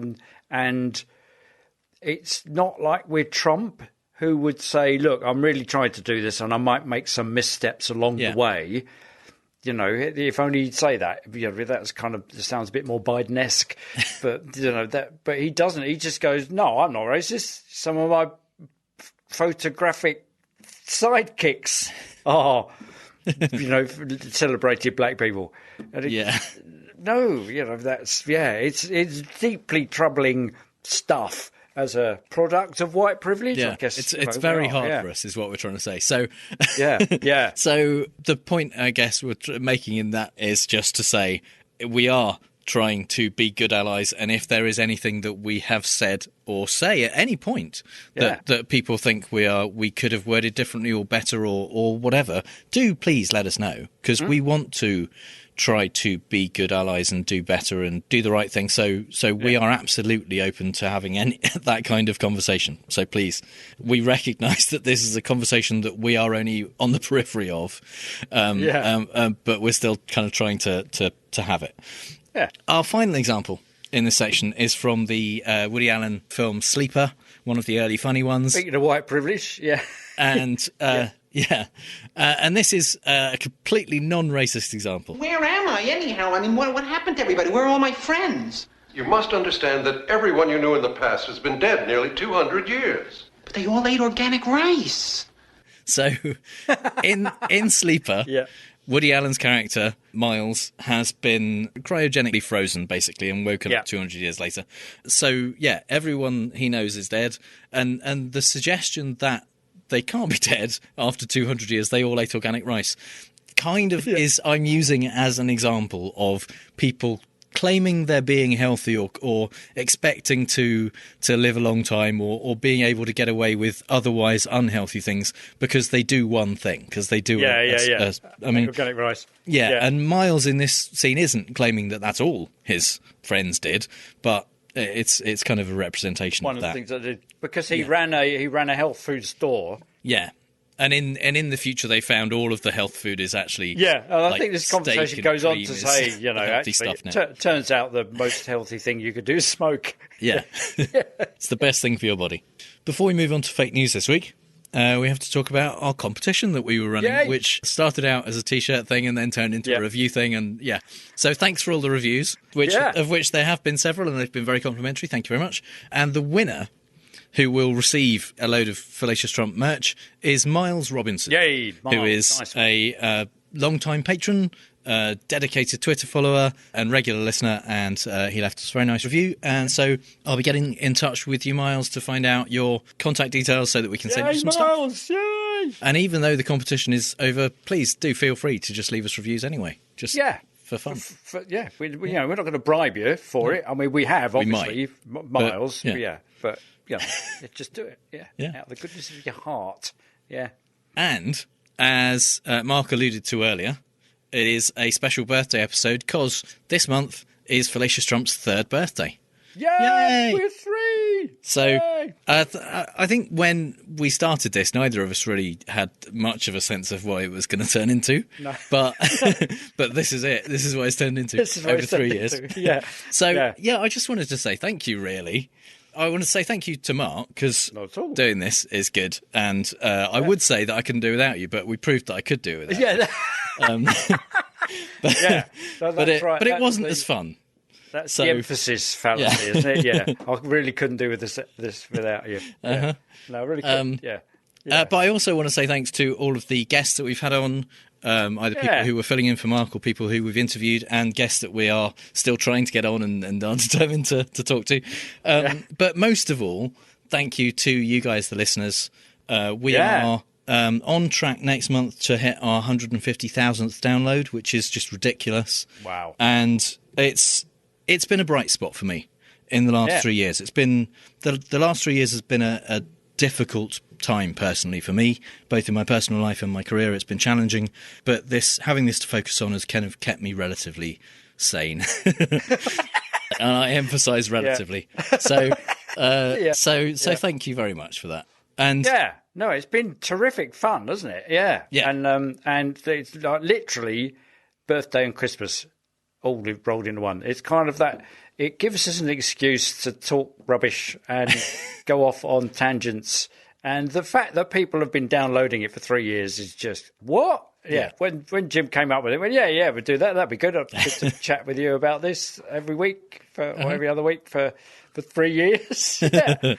S6: and it's not like we're Trump, who would say, look, I'm really trying to do this and I might make some missteps along the way. If only he'd say that. That's kind of sounds a bit more Biden-esque, but he doesn't. He just goes, no, I'm not racist. Some of my photographic sidekicks are, celebrated black people. And it's deeply troubling stuff. As a product of white privilege, I guess
S5: it's very hard for us, is what we're trying to say. So, So the point, I guess, we're making in that is just to say we are trying to be good allies, and if there is anything that we have said or say at any point that people think we could have worded differently or better or whatever, do please let us know, because we want to try to be good allies and do better and do the right thing. So we are absolutely open to having that kind of conversation. So please, we recognise that this is a conversation that we are only on the periphery of, but we're still kind of trying to have it.
S6: Yeah.
S5: Our final example in this section is from the Woody Allen film Sleeper, one of the early funny ones.
S6: Speaking of white privilege,
S5: and and this is a completely non-racist example.
S1: Where am I, anyhow? I mean, what happened to everybody? Where are all my friends?
S2: You must understand that everyone you knew in the past has been dead nearly 200 years.
S1: But they all ate organic rice.
S5: So, in Sleeper, Woody Allen's character, Miles, has been cryogenically frozen, basically, and woken up 200 years later. So, everyone he knows is dead, and the suggestion that they can't be dead after 200 years, they all ate organic rice, kind of is, I'm using it as an example of people claiming they're being healthy or expecting to live a long time or being able to get away with otherwise unhealthy things because they do one thing, because they do
S6: organic rice.
S5: And Miles in this scene isn't claiming that that's all his friends did, but it's kind of a representation
S6: of
S5: that.
S6: One of the things I did, because he ran a health food store.
S5: Yeah. And in the future, they found all of the health food is actually
S6: I think this conversation goes on to say,
S5: actually, stuff now.
S6: Turns out the most healthy thing you could do is smoke.
S5: It's the best thing for your body. Before we move on to fake news this week, we have to talk about our competition that we were running, which started out as a T-shirt thing and then turned into a review thing. And so thanks for all the reviews, of which there have been several, and they've been very complimentary. Thank you very much. And the winner, who will receive a load of Fallacious Trump merch, is Miles Robinson.
S6: Yay, Miles,
S5: who is a long-time patron, dedicated Twitter follower and regular listener, and he left us a very nice review. And so I'll be getting in touch with you, Miles, to find out your contact details so that we can send you some stuff.
S6: Yay!
S5: And even though the competition is over, please do feel free to just leave us reviews anyway. Just for fun.
S6: We're not going to bribe you for it. I mean, we have, obviously, Miles. But just do it. Out of the goodness of your heart. Yeah.
S5: And as Mark alluded to earlier, it is a special birthday episode because this month is Fallacious Trump's 3rd birthday.
S6: Yay! We're 3!
S5: So I think when we started this, neither of us really had much of a sense of what it was going to turn into.
S6: No.
S5: But this is it. This is what it's turned into over 3 years.
S6: Yeah.
S5: So, I just wanted to say thank you, really. I want to say thank you to Mark, because doing this is good. And I would say that I couldn't do without you, but we proved that I could do it without you. But it wasn't as fun.
S6: That's the emphasis fallacy, isn't it? Yeah, I really couldn't do with this without you. Yeah. No, I really couldn't.
S5: But I also want to say thanks to all of the guests that we've had on, either people who were filling in for Mark or people who we've interviewed, and guests that we are still trying to get on and are determined to talk to. But most of all, thank you to you guys, the listeners. We are on track next month to hit our 150,000th download, which is just ridiculous.
S6: Wow.
S5: And it's been a bright spot for me in the last 3 years. It's been the last 3 years has been a difficult time personally for me, both in my personal life and my career. It's been challenging, but having this to focus on has kind of kept me relatively sane. And I emphasise relatively. So thank you very much for that. And
S6: no, it's been terrific fun, hasn't it? Yeah. And it's like literally birthday and Christmas all rolled into one. It's kind of that. It gives us an excuse to talk rubbish and go off on tangents. And the fact that people have been downloading it for 3 years is just what? Yeah. When Jim came up with it, we'll do that. That'd be good. I'd get to chat with you about this every week or every other week for 3 years. With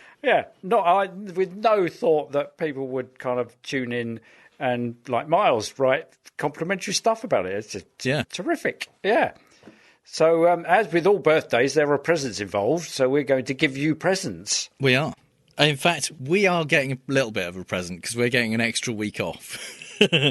S6: no thought that people would kind of tune in and, like Miles, write complimentary stuff about it. It's just terrific. Yeah. So, as with all birthdays, there are presents involved, so we're going to give you presents.
S5: We are. In fact, we are getting a little bit of a present, because we're getting an extra week off.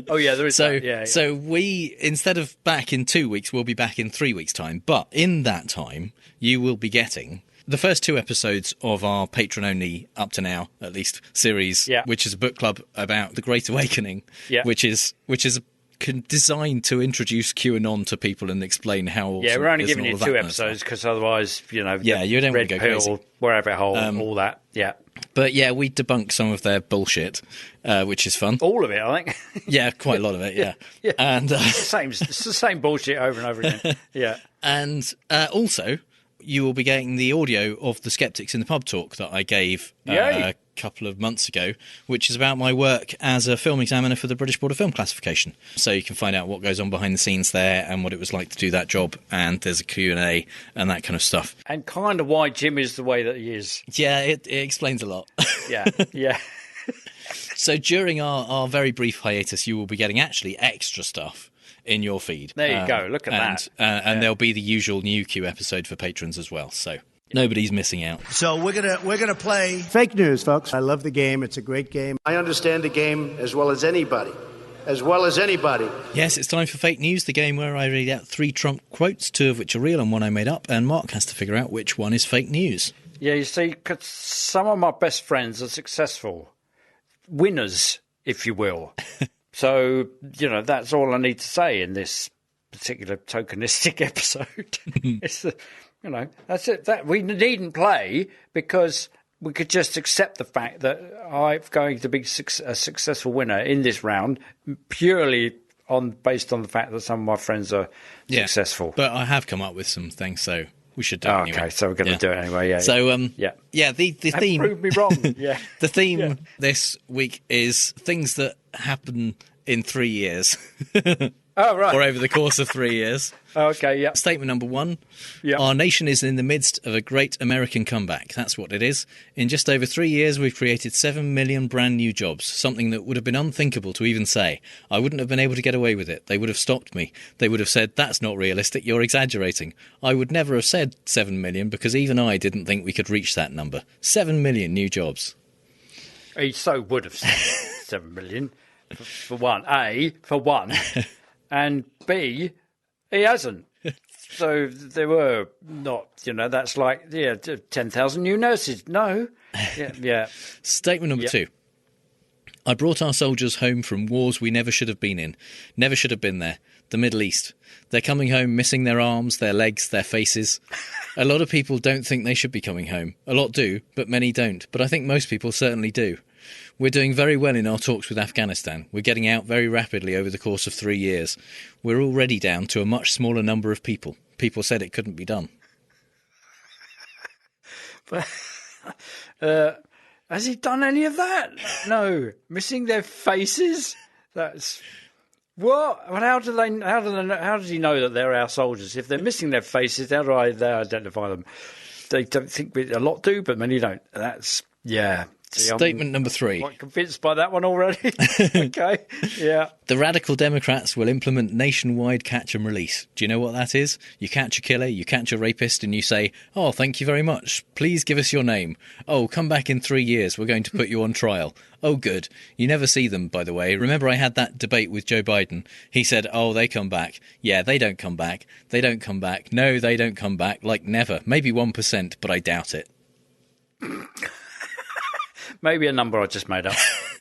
S6: Oh, yeah, there is that. Yeah.
S5: So we, instead of back in 2 weeks, we'll be back in 3 weeks' time. But in that time, you will be getting the first 2 episodes of our patron-only, up to now, at least, series, which is a book club about the Great Awakening, which is designed to introduce QAnon to people and explain how.
S6: Yeah, we're only giving you 2 episodes because otherwise, you don't want to go crazy. Wherever hole, all that. Yeah.
S5: But we debunk some of their bullshit, which is fun.
S6: All of it, I think.
S5: Yeah, quite a lot of it. Yeah. And
S6: it's the same bullshit over and over again. Yeah.
S5: And also, you will be getting the audio of the Skeptics in the Pub talk that I gave a couple of months ago, which is about my work as a film examiner for the British Board of Film Classification. So you can find out what goes on behind the scenes there and what it was like to do that job, and there's a Q&A and that kind of stuff.
S6: And kind of why Jim is the way that he is.
S5: Yeah, it explains a lot.
S6: Yeah.
S5: So during our very brief hiatus, you will be getting actually extra stuff in your feed.
S6: There you go. Look at that.
S5: And there'll be the usual new Q episode for patrons as well. So nobody's missing out.
S3: So we're gonna play fake news, folks. I love the game. It's a great game. I understand the game as well as anybody.
S5: Yes, it's time for Fake News, the game where I read out 3 Trump quotes, 2 of which are real and 1 I made up, and Mark has to figure out which one is fake news.
S6: Yeah, you see, 'cause some of my best friends are successful winners, if you will. So, that's all I need to say in this particular tokenistic episode. That's it. That we needn't play, because we could just accept the fact that I'm going to be a successful winner in this round purely based on the fact that some of my friends are successful.
S5: But I have come up with some things, so we should do it anyway.
S6: Okay, so we're going to do it anyway. Yeah.
S5: So the theme.
S6: Prove me wrong. Yeah.
S5: The theme this week is things that happen in 3 years.
S6: Oh, right.
S5: Or over the course of 3 years.
S6: Okay, yeah.
S5: Statement number 1.
S6: Yeah.
S5: Our nation is in the midst of a great American comeback. That's what it is. In just over 3 years, we've created 7 million brand new jobs, something that would have been unthinkable to even say. I wouldn't have been able to get away with it. They would have stopped me. They would have said, that's not realistic, you're exaggerating. I would never have said 7 million, because even I didn't think we could reach that number. 7 million new jobs.
S6: He so would have said 7 million, for one. A, for one. And B, he hasn't. So there were not, that's like, 10,000 new nurses. No. Yeah.
S5: Statement number 2. I brought our soldiers home from wars we never should have been in. Never should have been there. the Middle East. They're coming home missing their arms, their legs, their faces. A lot of people don't think they should be coming home. A lot do, but many don't. But I think most people certainly do. We're doing very well in our talks with Afghanistan. We're getting out very rapidly over the course of 3 years. We're already down to a much smaller number of people. People said it couldn't be done.
S6: But, has he done any of that? No. Missing their faces? That's... What? Well, how does he know that they're our soldiers? If they're missing their faces, how do they identify them? They don't think a lot do, but many don't. That's, yeah. See,
S5: Statement number 3.
S6: I'm quite convinced by that one already. Okay, yeah.
S5: The radical Democrats will implement nationwide catch and release. Do you know what that is? You catch a killer, you catch a rapist, and you say, "Oh, thank you very much. Please give us your name. Oh, come back in 3 years. We're going to put you on trial." Oh, good. You never see them, by the way. Remember I had that debate with Joe Biden? He said, "Oh, they come back. Yeah, they don't come back. They don't come back. No, they don't come back. Like never. Maybe 1%, but I doubt it."
S6: Maybe a number I just made up,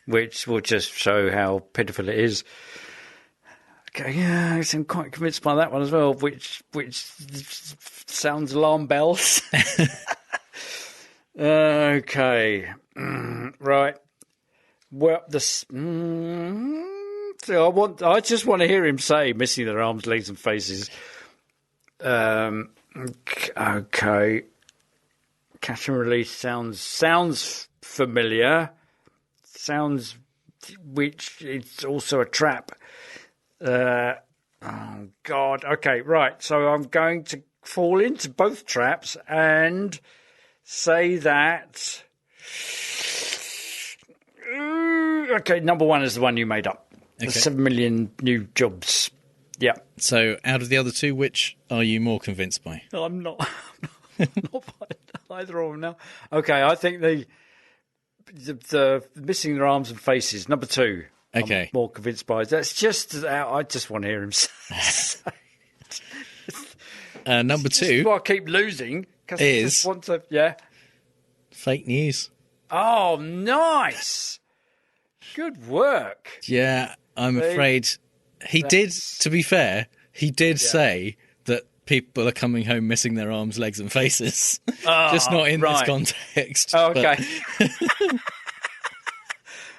S6: which will just show how pitiful it is. Okay, yeah, I'm quite convinced by that one as well, which sounds alarm bells. Okay, right. Well, this. So I just want to hear him say missing their arms, legs, and faces. Okay. Catch and release sounds familiar. Sounds, which it's also a trap. Oh God. Okay, right. So I'm going to fall into both traps and say that. Okay, number 1 is the one you made up.
S5: Okay.
S6: The 7 million new jobs. Yeah.
S5: So out of the other two, which are you more convinced by?
S6: I'm not by either of them now. Okay, I think the missing their arms and faces, number 2.
S5: Okay.
S6: I'm more convinced by. That's just, I just want to hear him say.
S5: Number 2
S6: This is why I keep losing.
S5: is
S6: yeah.
S5: Fake news.
S6: Oh, nice. Good work.
S5: Yeah, I'm afraid he did, to be fair, he did say that people are coming home missing their arms, legs and faces. Just not in this context.
S6: Oh, okay.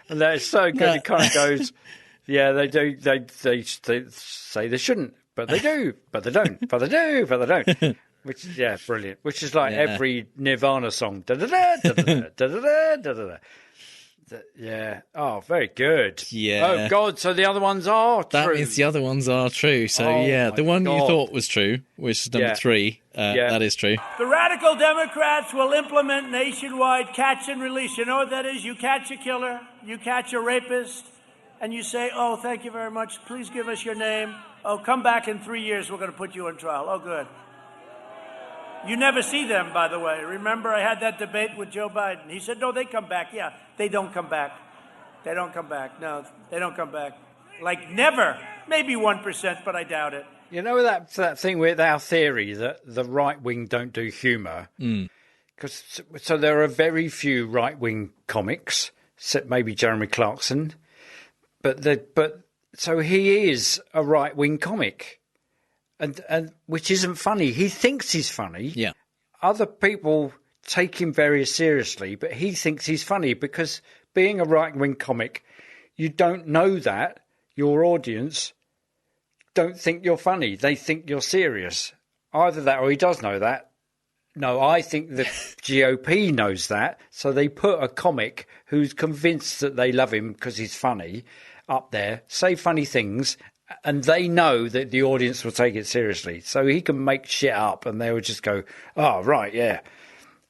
S6: And that is so good. It kind of goes, yeah, they do. They say they shouldn't, but they do, but they don't, but they do, but they don't. Which, yeah, brilliant. Which is like every Nirvana song. Da-da-da, da-da-da, da-da-da, da-da-da. Yeah. Oh, very good.
S5: Yeah.
S6: Oh, God. So the other ones are true.
S5: That means the other ones are true. So, the one you thought was true, which is number 3, that is true.
S4: The radical Democrats will implement nationwide catch and release. You know what that is? You catch a killer, you catch a rapist, and you say, "Oh, thank you very much. Please give us your name. Oh, come back in 3 years. We're going to put you on trial." Oh, good. You never see them, by the way. Remember, I had that debate with Joe Biden. He said, "No, they come back." Yeah, they don't come back. They don't come back. No, they don't come back. Like never. Maybe 1%, but I doubt it.
S6: You know that thing with our theory that the right wing don't do humour? So there are very few right wing comics, except maybe Jeremy Clarkson. But so he is a right wing comic. And which isn't funny. He thinks he's funny.
S5: Yeah.
S6: Other people take him very seriously, but he thinks he's funny because being a right-wing comic, you don't know that your audience don't think you're funny. They think you're serious. Either that or he does know that. No, I think the GOP knows that, so they put a comic who's convinced that they love him because he's funny up there, say funny things, and they know that the audience will take it seriously. So he can make shit up and they will just go, "Oh, right, yeah."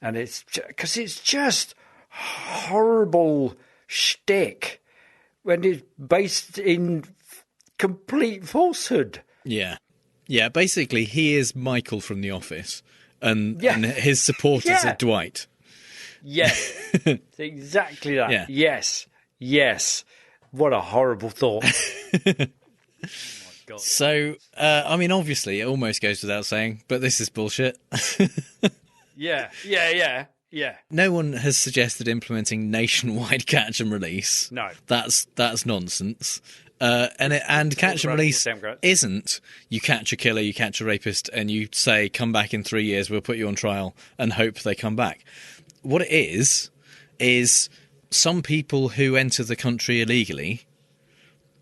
S6: And it's because it's just horrible shtick when it's based in complete falsehood.
S5: Yeah. Yeah, basically he is Michael from The Office and his supporters are Dwight.
S6: Yes, exactly that.
S5: Yeah.
S6: Yes. What a horrible thought. God.
S5: So, I mean, obviously, it almost goes without saying, but this is bullshit.
S6: Yeah.
S5: No one has suggested implementing nationwide catch and release.
S6: No.
S5: That's nonsense. And catch and release
S6: Democrats.
S5: isn't you catch a killer, you catch a rapist, and you say, come back in 3 years, we'll put you on trial, and hope they come back. What it is some people who enter the country illegally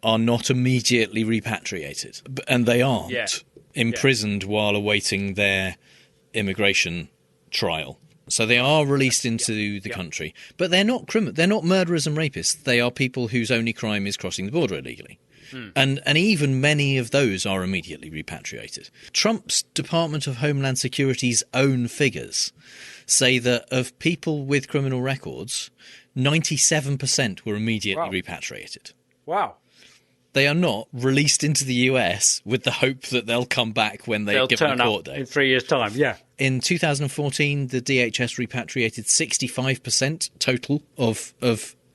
S5: are not immediately repatriated, and they aren't imprisoned while awaiting their immigration trial. So they are released into the country, but they're not they're not murderers and rapists. They are people whose only crime is crossing the border illegally. And even many of those are immediately repatriated. Trump's Department of Homeland Security's own figures say that of people with criminal records, 97% were immediately repatriated.
S6: Wow.
S5: They are not released into the US with the hope that they'll come back when they're given a court date.
S6: In 3 years' time, yeah.
S5: In 2014, the DHS repatriated 65% total of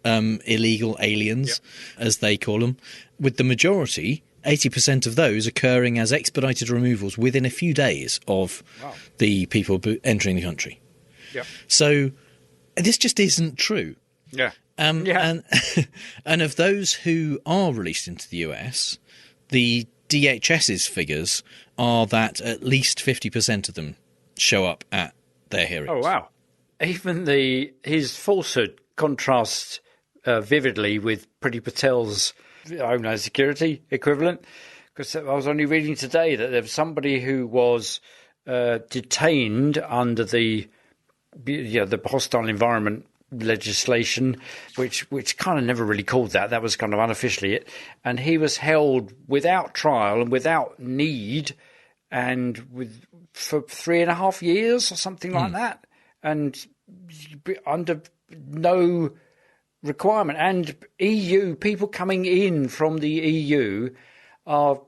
S5: illegal aliens, as they call them, with the majority, 80% of those occurring as expedited removals within a few days of the people entering the country.
S6: Yeah.
S5: So this just isn't true.
S6: Yeah.
S5: And of those who are released into the US, the DHS's figures are that at least 50% of them show up at their hearings.
S6: Oh, wow. Even his falsehood contrasts vividly with Priti Patel's Homeland Security equivalent, because I was only reading today that there was somebody who was detained under the hostile environment legislation, which kind of never really called that. That was kind of unofficially it. And he was held without trial and without need, and for 3.5 years or something like that, and under no requirement. And EU people coming in from the EU are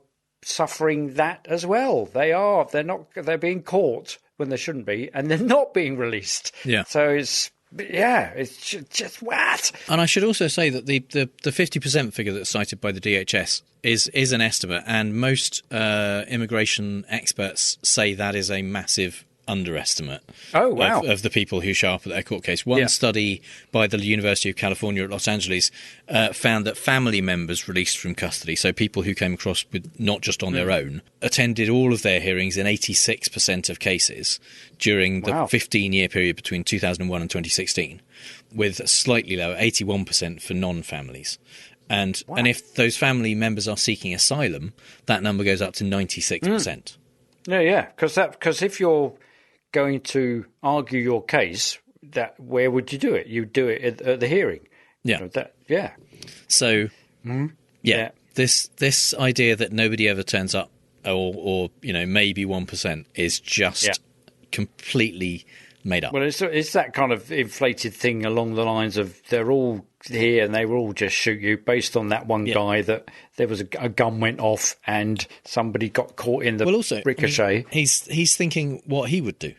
S6: suffering that as well. They're being caught when they shouldn't be, and they're not being released.
S5: Yeah.
S6: So it's just what.
S5: And I should also say that the 50% figure that's cited by the DHS is an estimate, and most immigration experts say that is a massive underestimate of the people who show up at their court case. One study by the University of California at Los Angeles found that family members released from custody, so people who came across with not just on their own, attended all of their hearings in 86% of cases during the 15-year period between 2001 and 2016, with slightly lower, 81% for non-families. And if those family members are seeking asylum, that number goes up to 96%.
S6: Yeah, because if you're going to argue your case, where would you do it? You do it at the hearing.
S5: Yeah.
S6: So,
S5: this idea that nobody ever turns up, or maybe 1%, is just completely made up.
S6: Well, it's that kind of inflated thing along the lines of they're all here and they will all just shoot you based on that one guy that there was a gun went off and somebody got caught in the ricochet.
S5: I mean, he's thinking what he would do.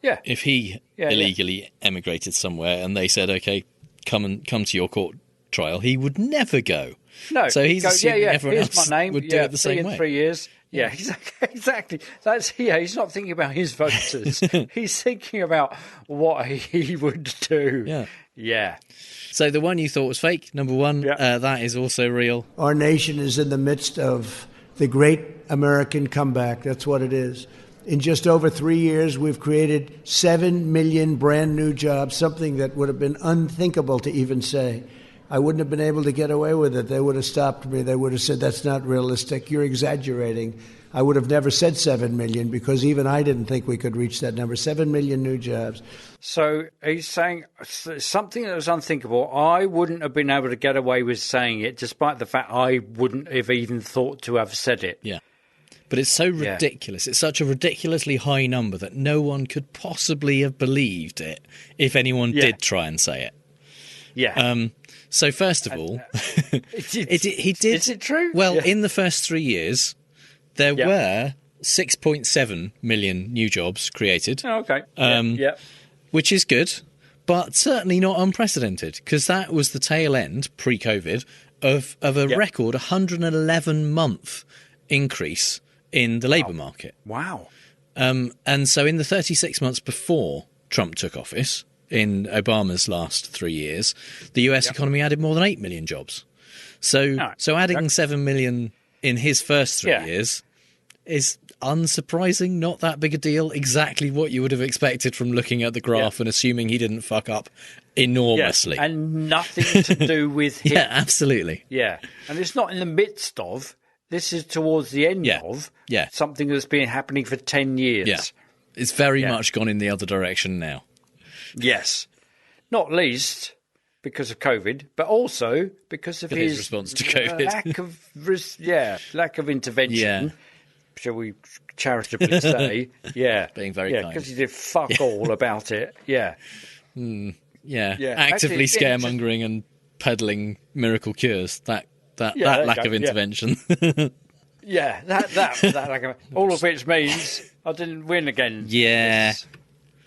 S6: Yeah.
S5: If he illegally emigrated somewhere and they said, "Okay, come to your court trial," he would never go.
S6: No.
S5: So he's assuming everyone
S6: here's
S5: else
S6: my name.
S5: would do it the same way.
S6: 3 years. Yeah, exactly. He's not thinking about his voters. He's thinking about what he would do. Yeah.
S5: So the one you thought was fake, number one, that is also real.
S3: Our nation is in the midst of the great American comeback. That's what it is. In just over 3 years, we've created 7 million brand new jobs, something that would have been unthinkable to even say. I wouldn't have been able to get away with it. They would have stopped me. They would have said, that's not realistic. You're exaggerating. I would have never said 7 million because even I didn't think we could reach that number. 7 million new jobs.
S6: So he's saying something that was unthinkable. I wouldn't have been able to get away with saying it, despite the fact I wouldn't have even thought to have said it.
S5: Yeah. But it's so ridiculous. It's such a ridiculously high number that no one could possibly have believed it if anyone did try and say it.
S6: Yeah.
S5: So first of all, he did.
S6: Is it true?
S5: Well, in the first 3 years, there were 6.7 million new jobs created.
S6: Oh, okay.
S5: Which is good, but certainly not unprecedented, because that was the tail end, pre-COVID, of a record 111-month increase in the labour market.
S6: Wow.
S5: And so in the 36 months before Trump took office, in Obama's last 3 years, the US economy added more than 8 million jobs. So adding
S6: exactly.
S5: 7 million in his first 3 years is unsurprising, not that big a deal. Exactly what you would have expected from looking at the graph and assuming he didn't fuck up enormously.
S6: Yeah, and nothing to do with him.
S5: Yeah, absolutely.
S6: Yeah, and it's not in the midst of. This is towards the end of something that's been happening for 10 years.
S5: Yeah, it's very much gone in the other direction now.
S6: Yes, not least because of COVID, but also because of his
S5: response to COVID.
S6: lack of intervention.
S5: Yeah.
S6: Shall we charitably say? Yeah,
S5: being very kind.
S6: because he did fuck all about it. Yeah.
S5: Actively scaremongering and peddling miracle cures. That lack of intervention.
S6: That lack of, all of which means I didn't win again.
S5: Yeah.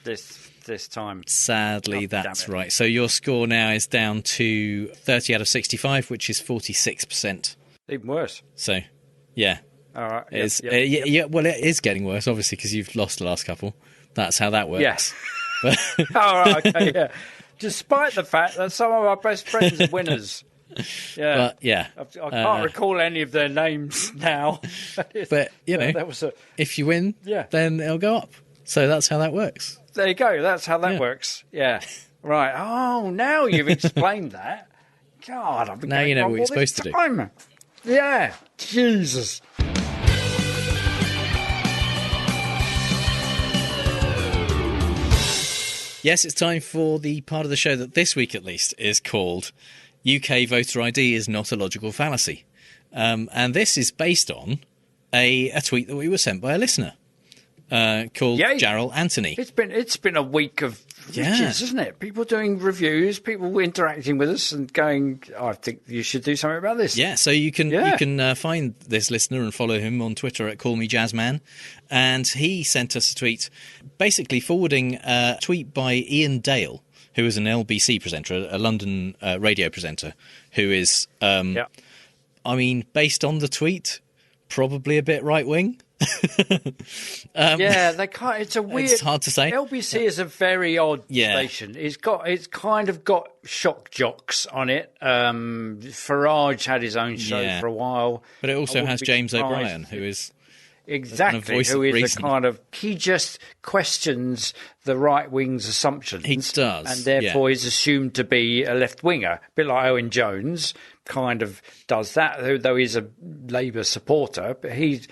S6: This time.
S5: Sadly, that's right. So your score now is down to 30 out of 65, which is 46%.
S6: Even worse.
S5: So, yeah.
S6: All right.
S5: Well, it is getting worse, obviously, because you've lost the last couple. That's how that works.
S6: Yes.
S5: But
S6: all right. Okay. Yeah. Despite the fact that some of our best friends are winners. Yeah.
S5: But,
S6: I can't recall any of their names now.
S5: But,
S6: that was
S5: if you win, then it'll go up. So that's how that works.
S6: There you go. That's how that works. Yeah. Right. Oh, now you've explained that. God, I've been
S5: now you know
S6: wrong
S5: what you're
S6: all
S5: supposed
S6: this
S5: to do.
S6: time. Yeah. Jesus.
S5: Yes, it's time for the part of the show that this week, at least, is called UK Voter ID is Not a Logical Fallacy. And this is based on a tweet that we were sent by a listener called Jarrell Anthony.
S6: It's been a week of riches, isn't it? People doing reviews, people interacting with us and going, I think you should do something about this.
S5: Yeah, so you can find this listener and follow him on Twitter at CallMeJazzman. And he sent us a tweet basically forwarding a tweet by Ian Dale, who is an LBC presenter, a London radio presenter, who is, I mean, based on the tweet, probably a bit right-wing.
S6: They can't. It's a weird.
S5: It's hard to say.
S6: LBC is a very odd station. It's kind of got shock jocks on it. Farage had his own show for a while,
S5: but it also has James O'Brien, who is
S6: exactly who is a kind of. He just questions the right wing's assumptions.
S5: He does,
S6: and therefore is assumed to be a left winger, a bit like Owen Jones. Kind of does that, though he's a Labour supporter, but he's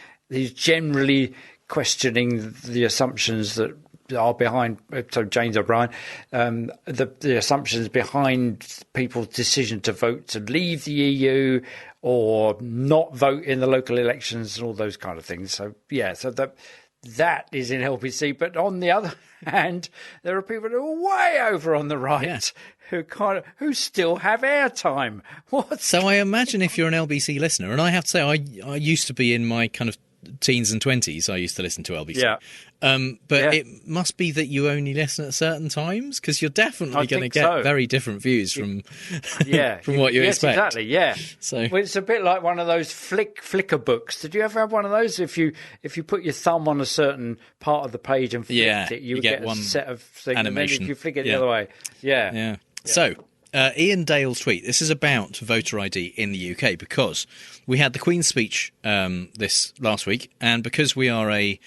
S6: generally questioning the assumptions that are behind. So James O'Brien, the assumptions behind people's decision to vote to leave the EU or not vote in the local elections and all those kind of things. So that is in LBC. But on the other hand, there are people who are way over on the right who still have airtime. What?
S5: So I imagine if you're an LBC listener, and I have to say I used to be in my kind of teens and 20s, I used to listen to LBC. But it must be that you only listen at certain times, because you're definitely going to get very different views from from what you expect.
S6: Exactly, So it's a bit like one of those Flickr books. Did you ever have one of those? If you put your thumb on a certain part of the page and flicked it, you get one set of things.
S5: Animation.
S6: And then if you flick it the other way.
S5: So Ian Dale's tweet. This is about voter ID in the UK, because we had the Queen's speech this last week, and because we are a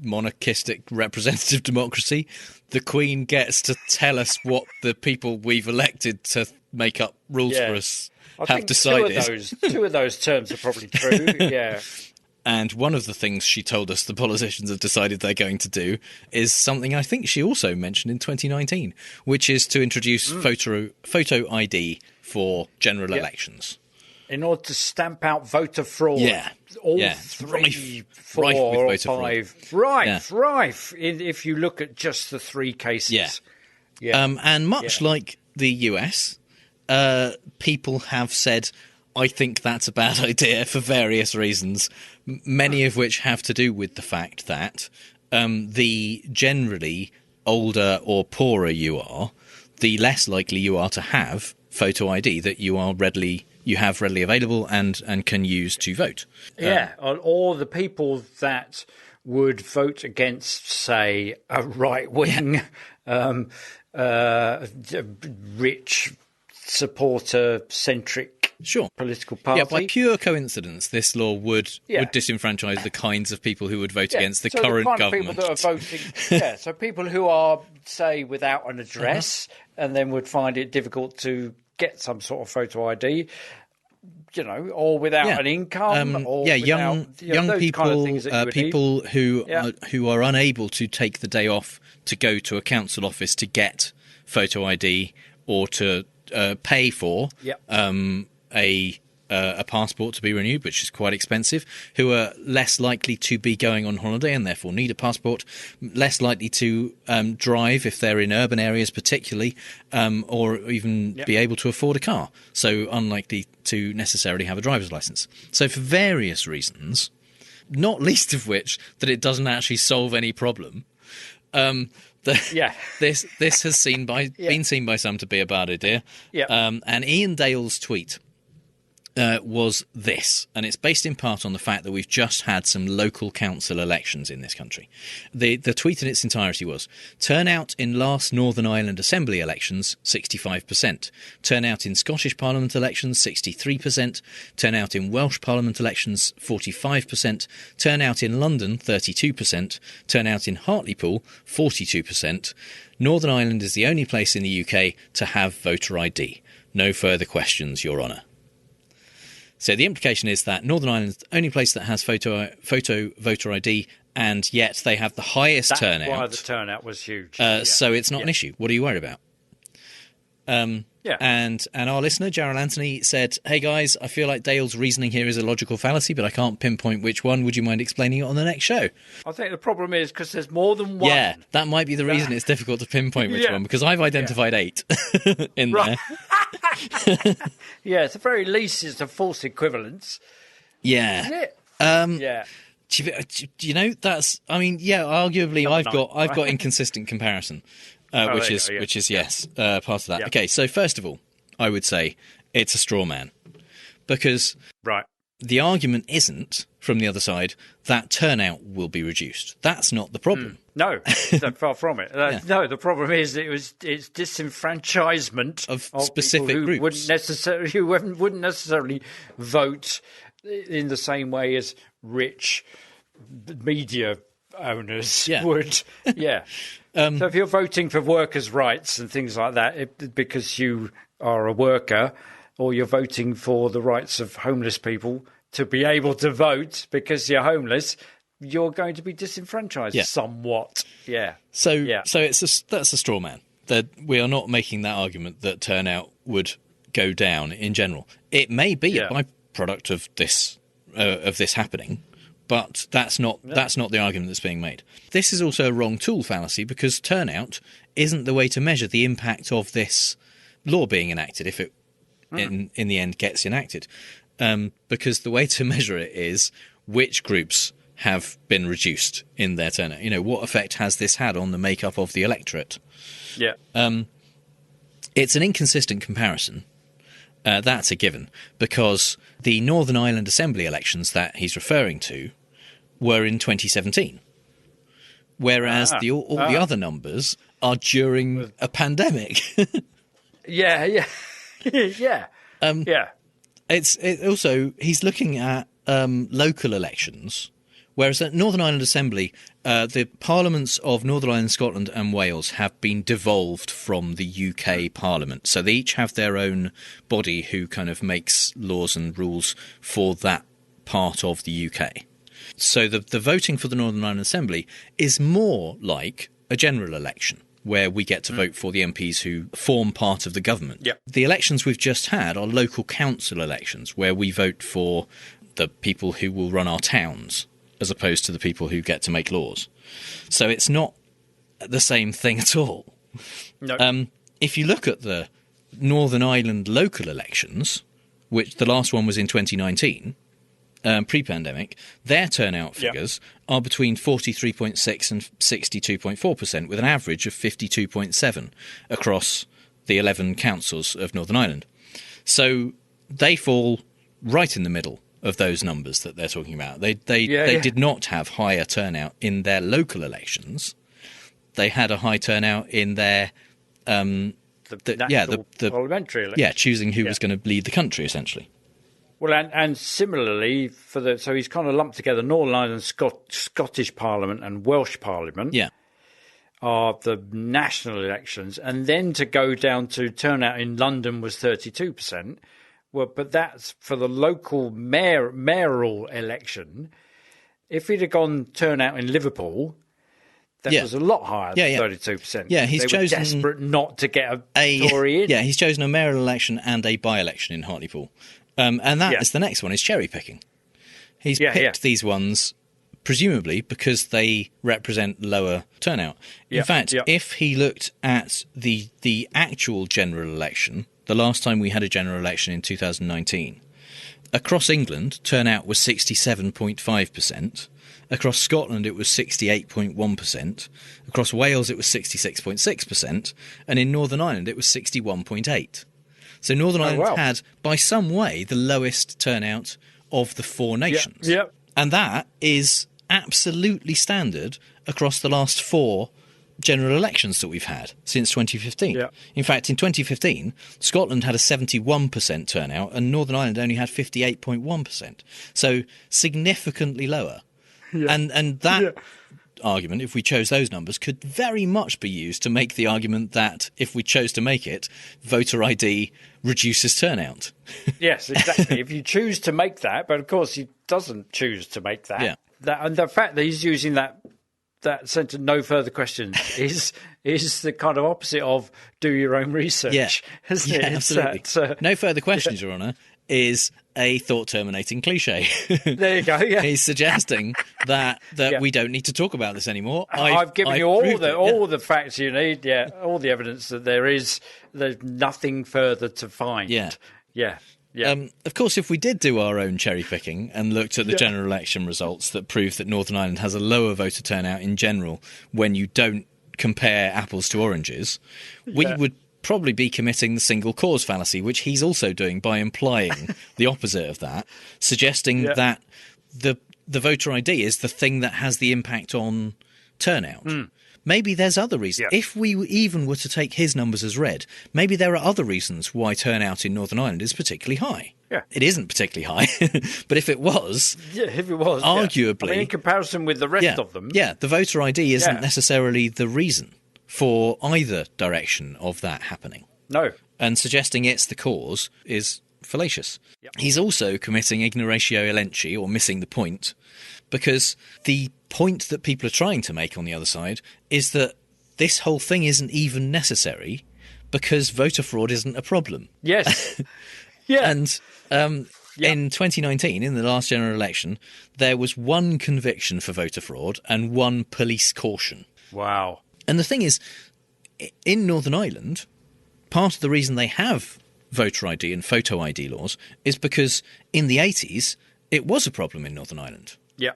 S5: monarchistic representative democracy, the Queen gets to tell us what the people we've elected to make up rules for us have decided.
S6: Two of those terms are probably true.
S5: And one of the things she told us the politicians have decided they're going to do is something I think she also mentioned in 2019, which is to introduce photo ID for general elections.
S6: In order to stamp out voter fraud. All 3, 4 or 5. Rife. If you look at just the 3 cases.
S5: And much like the US, people have said, I think that's a bad idea for various reasons, many of which have to do with the fact that the generally older or poorer you are, the less likely you are to have photo ID that you have readily available and can use to vote.
S6: Or the people that would vote against, say, a right-wing, rich supporter-centric political party.
S5: Yeah, by pure coincidence, this law would disenfranchise the kinds of people who would vote against the current government.
S6: People that are voting, so people who are, say, without an address and then would find it difficult to get some sort of photo ID, or without an income, or
S5: young
S6: those
S5: people,
S6: kind of things that you would
S5: people
S6: need.
S5: who are unable to take the day off to go to a council office to get photo ID or to pay for a passport to be renewed, which is quite expensive, who are less likely to be going on holiday and therefore need a passport, less likely to drive if they're in urban areas particularly, or even be able to afford a car, so unlikely to necessarily have a driver's license. So for various reasons, not least of which that it doesn't actually solve any problem, this has been seen by some to be a bad idea. And Ian Dale's tweet was this, and it's based in part on the fact that we've just had some local council elections in this country. The tweet in its entirety was: turnout in last Northern Ireland Assembly elections 65%, turnout in Scottish Parliament elections 63%, turnout in Welsh Parliament elections 45%, turnout in London 32%, turnout in Hartlepool 42%. Northern Ireland is the only place in the UK to have voter ID. No further questions, Your Honour. So the implication is that Northern Ireland is the only place that has photo voter ID, and yet they have the highest turnout.
S6: That's why the turnout was huge.
S5: So it's not an issue. What are you worried about? And our listener, Gerald Anthony, said, "Hey guys, I feel like Dale's reasoning here is a logical fallacy, but I can't pinpoint which one. Would you mind explaining it on the next show?"
S6: I think the problem is because there's more than one.
S5: Yeah, that might be the reason it's difficult to pinpoint which one, because I've identified 8 in there.
S6: At the very least, it's a false equivalence.
S5: Yeah.
S6: Isn't it?
S5: That's. I mean, arguably, I've got inconsistent comparison. Which is part of that. Okay, so first of all, I would say it's a straw man, because the argument isn't from the other side that turnout will be reduced. That's not the problem.
S6: No, far from it. No, the problem is it's disenfranchisement
S5: of specific
S6: people
S5: groups
S6: who wouldn't necessarily vote in the same way as rich media owners would. So if you're voting for workers' rights and things like that because you are a worker, or you're voting for the rights of homeless people to be able to vote because you're homeless, you're going to be disenfranchised somewhat.
S5: So that's a straw man. That we are not making that argument that turnout would go down in general. It may be a byproduct of this happening. But that's not the argument that's being made. This is also a wrong tool fallacy, because turnout isn't the way to measure the impact of this law being enacted, if it in the end gets enacted. Because the way to measure it is which groups have been reduced in their turnout. What effect has this had on the makeup of the electorate? It's an inconsistent comparison. That's a given, because the Northern Ireland Assembly elections that he's referring to were in 2017, whereas all the other numbers are during a pandemic. It's also, he's looking at local elections, whereas at Northern Ireland Assembly, the parliaments of Northern Ireland, Scotland and Wales have been devolved from the UK Parliament. So they each have their own body who kind of makes laws and rules for that part of the UK. So the voting for the Northern Ireland Assembly is more like a general election, where we get to vote for the MPs who form part of the government. The elections we've just had are local council elections, where we vote for the people who will run our towns, as opposed to the people who get to make laws. So it's not the same thing at all. No. If you look at the Northern Ireland local elections, which the last one was in 2019, pre-pandemic, their turnout figures are between 43.6 and 62.4%, with an average of 52.7 across the 11 councils of Northern Ireland. So they fall right in the middle of those numbers that they're talking about. They did not have higher turnout in their local elections. They had a high turnout in their
S6: the parliamentary election.
S5: Yeah, choosing who was going to lead the country, essentially.
S6: Well, and similarly, so he's kind of lumped together Northern Ireland, Scottish Parliament and Welsh Parliament.
S5: Yeah.
S6: Are the national elections, and then to go down to turnout in London was 32%. Well, but that's for the local mayoral election. If he'd have gone turnout in Liverpool, that was a lot higher than 32%.
S5: Yeah, he's chosen
S6: were desperate not to get a Tory in.
S5: Yeah, he's chosen a mayoral election and a by-election in Hartlepool. And that is the next one, is cherry picking. He's picked these ones presumably because they represent lower turnout. In fact, if he looked at the actual general election, the last time we had a general election in 2019, across England, turnout was 67.5%. Across Scotland, it was 68.1%. Across Wales, it was 66.6%. And in Northern Ireland, it was 61.8%. So Northern Ireland had, by some way, the lowest turnout of the four nations.
S6: Yep.
S5: And that is absolutely standard across the last four general elections that we've had since 2015.
S6: Yeah.
S5: In fact, in 2015, Scotland had a 71% turnout and Northern Ireland only had 58.1%. So significantly lower.
S6: Yeah.
S5: And that argument, if we chose those numbers, could very much be used to make the argument that if we chose to make it, voter ID reduces turnout.
S6: Yes, exactly. If you choose to make that, but of course he doesn't choose to make that.
S5: Yeah.
S6: And the fact that he's using that sentence, no further questions, is the kind of opposite of do your own research, isn't it?
S5: Absolutely. No further questions, Your Honour, is a thought-terminating cliche.
S6: There you go, yeah.
S5: He's suggesting that we don't need to talk about this anymore.
S6: I've given you all the facts you need, all the evidence that there's nothing further to find. Yeah.
S5: Of course, if we did do our own cherry picking and looked at the general election results that prove that Northern Ireland has a lower voter turnout in general when you don't compare apples to oranges, we would probably be committing the single cause fallacy, which he's also doing by implying the opposite of that, suggesting that the voter ID is the thing that has the impact on turnout. Maybe there's other reasons. If we even were to take his numbers as read, maybe there are other reasons why turnout in Northern Ireland is particularly high.
S6: Yeah.
S5: It isn't particularly high, but if it was, arguably...
S6: I mean, in comparison with the rest of them...
S5: Yeah, the voter ID isn't necessarily the reason for either direction of that happening.
S6: No.
S5: And suggesting it's the cause is fallacious. He's also committing ignoratio elenchi, or missing the point, because the point that people are trying to make on the other side is that this whole thing isn't even necessary because voter fraud isn't a problem.
S6: Yes. Yeah.
S5: And in 2019, in the last general election, there was one conviction for voter fraud and one police caution.
S6: Wow.
S5: And the thing is, in Northern Ireland, part of the reason they have voter ID and photo ID laws is because in the 80s, it was a problem in Northern Ireland.
S6: Yeah.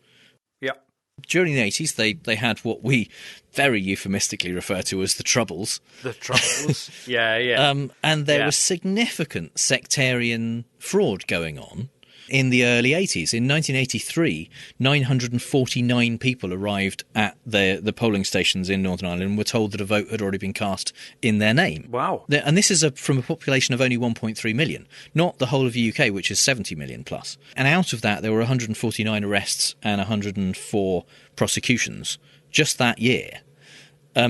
S5: During the 80s, they had what we very euphemistically refer to as the Troubles.
S6: The Troubles, yeah.
S5: And there was significant sectarian fraud going on in the early 80s. In 1983, 949 people arrived at the polling stations in Northern Ireland and were told that a vote had already been cast in their name.
S6: Wow.
S5: And this is from a population of only 1.3 million, not the whole of the UK, which is 70 million plus. And out of that, there were 149 arrests and 104 prosecutions just that year.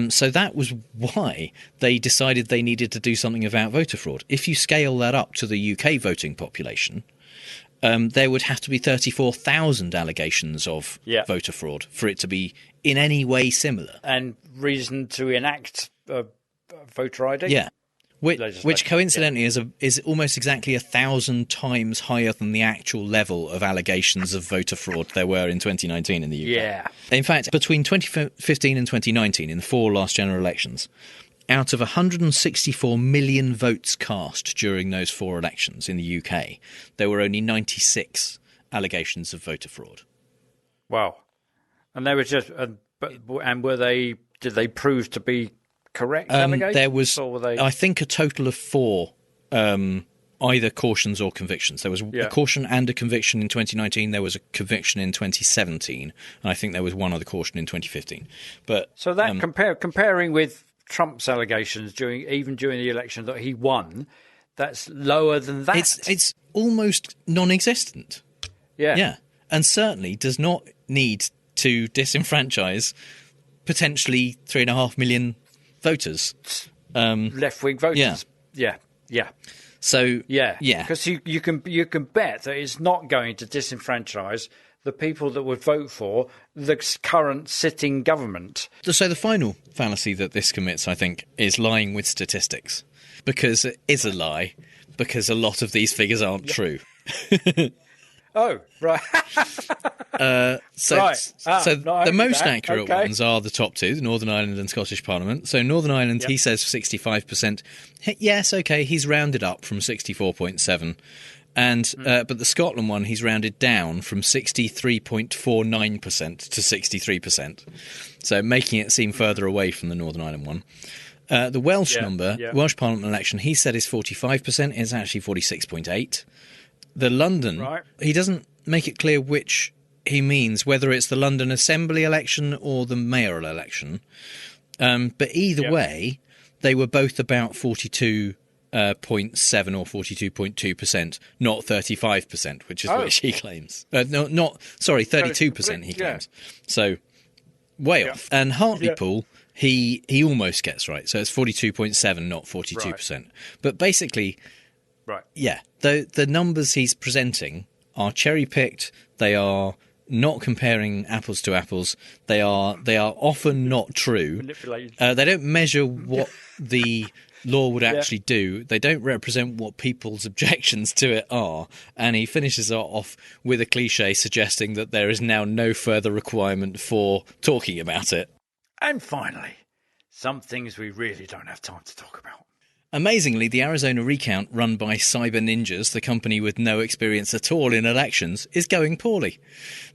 S5: So that was why they decided they needed to do something about voter fraud. If you scale that up to the UK voting population, there would have to be 34,000 allegations of voter fraud for it to be in any way similar.
S6: And reason to enact voter ID?
S5: Yeah. Which coincidentally is almost exactly 1,000 times higher than the actual level of allegations of voter fraud there were in 2019 in the UK.
S6: Yeah.
S5: In fact, between 2015 and 2019, in the four last general elections, out of 164 million votes cast during those four elections in the UK, there were only 96 allegations of voter fraud.
S6: Wow. And they were just... did they prove to be correct allegations?
S5: There was, I think, a total of four either cautions or convictions. There was a caution and a conviction in 2019. There was a conviction in 2017. And I think there was one other caution in 2015. But
S6: so that comparing with Trump's allegations during the election that he won, that's lower than that.
S5: It's almost non-existent.
S6: Yeah.
S5: And certainly does not need to disenfranchise potentially 3.5 million voters.
S6: Left-wing voters. Yeah.
S5: So,
S6: because you can bet that it's not going to disenfranchise the people that would vote for the current sitting government.
S5: So the final fallacy that this commits, I think, is lying with statistics. Because it is a lie, because a lot of these figures aren't true.
S6: Oh, right.
S5: So the most accurate ones are the top two, the Northern Ireland and Scottish Parliament. So Northern Ireland, he says 65%. Yes, okay, he's rounded up from 64.7. And but the Scotland one, he's rounded down from 63.49% to 63%. So making it seem further away from the Northern Ireland one. The Welsh number, Welsh Parliament election, he said is 45%. It's actually 46.8%. The London, he doesn't make it clear which he means, whether it's the London Assembly election or the mayoral election. But either way, they were both about 42.7 or 42.2%, not 35%, which is what she claims. 32% he claims. So way off. And Hartlepool, he almost gets right. So it's 42.7, not 42%. But basically, the numbers he's presenting are cherry-picked. They are not comparing apples to apples. They are often not true. They don't measure what the law would actually do. They don't represent what people's objections to it are. And he finishes off with a cliche suggesting that there is now no further requirement for talking about it.
S6: And finally, some things we really don't have time to talk about.
S5: Amazingly, the Arizona recount run by Cyber Ninjas, the company with no experience at all in elections, is going poorly.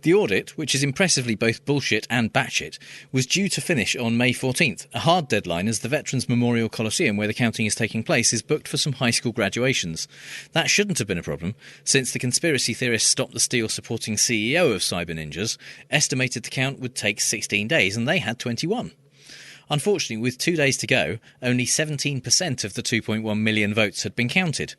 S5: The audit, which is impressively both bullshit and batshit, was due to finish on May 14th, a hard deadline as the Veterans Memorial Coliseum where the counting is taking place is booked for some high school graduations. That shouldn't have been a problem, since the conspiracy theorist Stop the Steal supporting CEO of Cyber Ninjas estimated the count would take 16 days, and they had 21. Unfortunately, with 2 days to go, only 17% of the 2.1 million votes had been counted.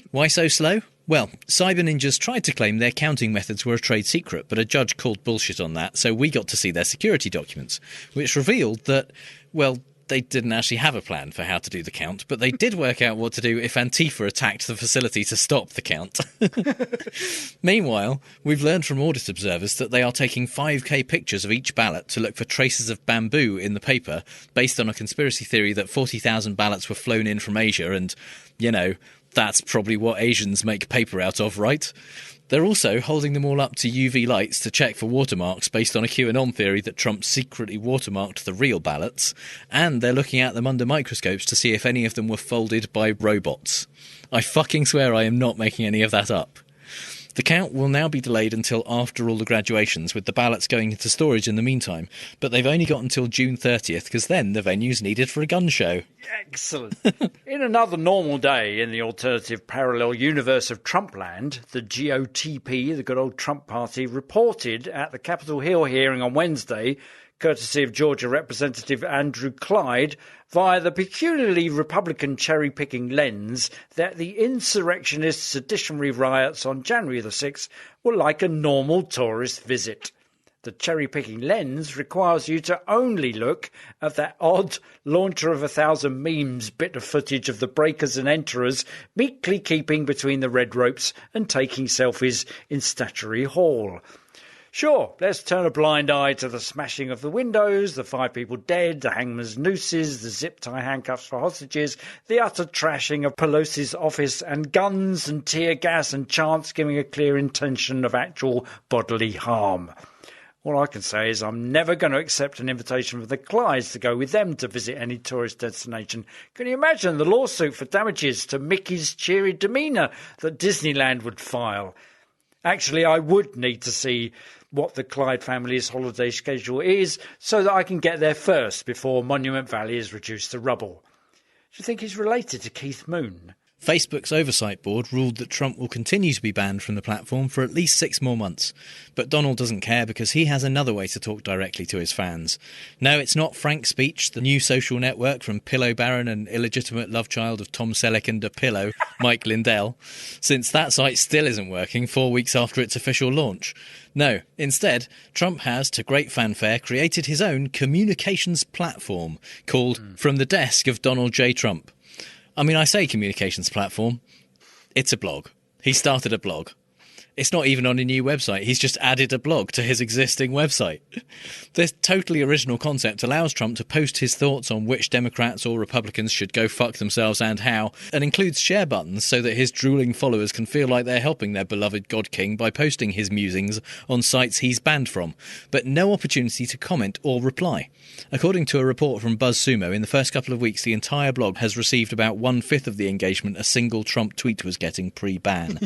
S5: Why so slow? Well, Cyber Ninjas tried to claim their counting methods were a trade secret, but a judge called bullshit on that, so we got to see their security documents, which revealed that, well, they didn't actually have a plan for how to do the count, but they did work out what to do if Antifa attacked the facility to stop the count. Meanwhile, we've learned from audit observers that they are taking 5K pictures of each ballot to look for traces of bamboo in the paper, based on a conspiracy theory that 40,000 ballots were flown in from Asia, and, that's probably what Asians make paper out of, right? They're also holding them all up to UV lights to check for watermarks based on a QAnon theory that Trump secretly watermarked the real ballots, and they're looking at them under microscopes to see if any of them were folded by robots. I fucking swear I am not making any of that up. The count will now be delayed until after all the graduations, with the ballots going into storage in the meantime, but they've only got until June 30th, because then the venue's needed for a gun show.
S6: Excellent. In another normal day in the alternative parallel universe of Trumpland, the GOTP, the good old Trump party, reported at the Capitol Hill hearing on Wednesday, courtesy of Georgia Representative Andrew Clyde, via the peculiarly Republican cherry-picking lens, that the insurrectionist seditionary riots on January the 6th were like a normal tourist visit. The cherry-picking lens requires you to only look at that odd launcher of 1,000 memes bit of footage of the breakers and enterers meekly keeping between the red ropes and taking selfies in Statuary Hall. Sure, let's turn a blind eye to the smashing of the windows, the 5 people dead, the hangman's nooses, the zip-tie handcuffs for hostages, the utter trashing of Pelosi's office, and guns and tear gas and chants giving a clear intention of actual bodily harm. All I can say is I'm never going to accept an invitation from the Clydes to go with them to visit any tourist destination. Can you imagine the lawsuit for damages to Mickey's cheery demeanour that Disneyland would file? Actually, I would need to see what the Clyde family's holiday schedule is so that I can get there first before Monument Valley is reduced to rubble. Do you think he's related to Keith Moon?
S5: Facebook's oversight board ruled that Trump will continue to be banned from the platform for at least 6 more months. But Donald doesn't care because he has another way to talk directly to his fans. No, it's not Frank Speech, the new social network from Pillow Baron and illegitimate love child of Tom Selleck and a pillow, Mike Lindell, since that site still isn't working 4 weeks after its official launch. No, instead, Trump has, to great fanfare, created his own communications platform called From the Desk of Donald J. Trump. I mean, I say communications platform. It's a blog. He started a blog. It's not even on a new website. He's just added a blog to his existing website. This totally original concept allows Trump to post his thoughts on which Democrats or Republicans should go fuck themselves and how, and includes share buttons so that his drooling followers can feel like they're helping their beloved God King by posting his musings on sites he's banned from, but no opportunity to comment or reply. According to a report from BuzzSumo, in the first couple of weeks, the entire blog has received about 1/5 of the engagement a single Trump tweet was getting pre-ban.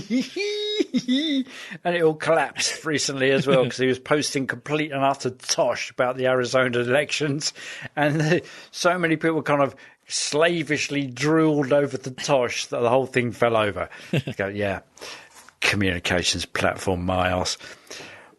S6: And it all collapsed recently as well because he was posting complete and utter tosh about the Arizona elections, and so many people kind of slavishly drooled over the tosh that the whole thing fell over. Go, yeah, communications platform, my arse.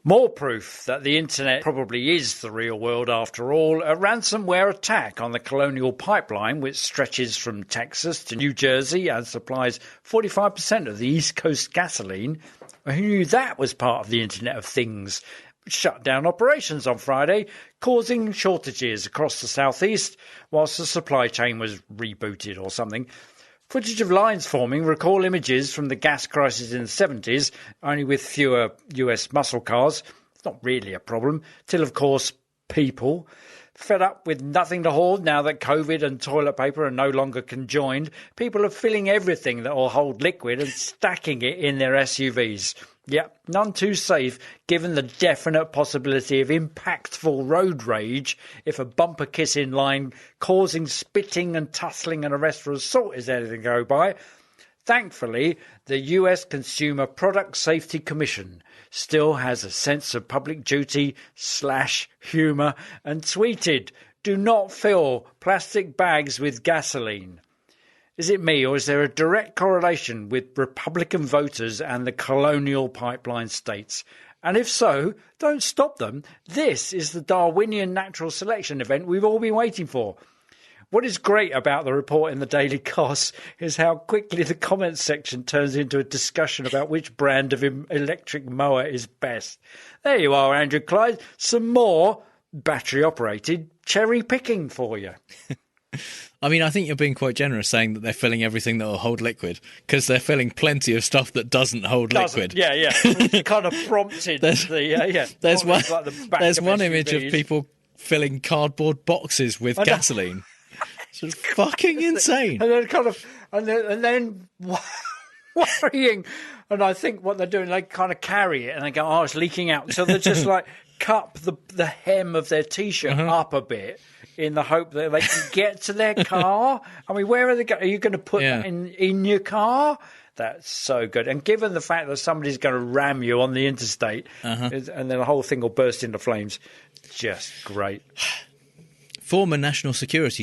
S6: More proof that the internet probably is the real world after all. A ransomware attack on the Colonial Pipeline, which stretches from Texas to New Jersey and supplies 45% of the East Coast gasoline. Who knew that was part of the Internet of Things? Shut down operations on Friday, causing shortages across the southeast whilst the supply chain was rebooted or something. Footage of lines forming recall images from the gas crisis in the 70s, only with fewer US muscle cars. It's not really a problem, till, of course, people. Fed up with nothing to hoard now that COVID and toilet paper are no longer conjoined, people are filling everything that will hold liquid and stacking it in their SUVs. Yep, none too safe, given the definite possibility of impactful road rage if a bumper kiss in line causing spitting and tussling and arrest for assault is anything to go by. Thankfully, the US Consumer Product Safety Commission still has a sense of public duty / humour and tweeted, "Do not fill plastic bags with gasoline." Is it me, or is there a direct correlation with Republican voters and the Colonial Pipeline states? And if so, don't stop them. This is the Darwinian natural selection event we've all been waiting for. What is great about the report in the Daily Kos is how quickly the comments section turns into a discussion about which brand of electric mower is best. There you are, Andrew Clyde. Some more battery-operated cherry picking for you.
S5: I mean, I think you're being quite generous saying that they're filling everything that will hold liquid, because they're filling plenty of stuff that doesn't hold liquid.
S6: Yeah, yeah. It kind of prompted
S5: there's one
S6: of
S5: image of
S6: SUVs.
S5: people filling cardboard boxes with gasoline. It's fucking insane.
S6: And then and then worrying. And I think what they're doing, they kind of carry it and they go, oh, it's leaking out. So they just like cup the hem of their T-shirt up a bit in the hope that they can get to their car. I mean, where are they going? Are you going to put that in your car? That's so good. And given the fact that somebody's going to ram you on the interstate and then the whole thing will burst into flames, just great.
S5: Former National Security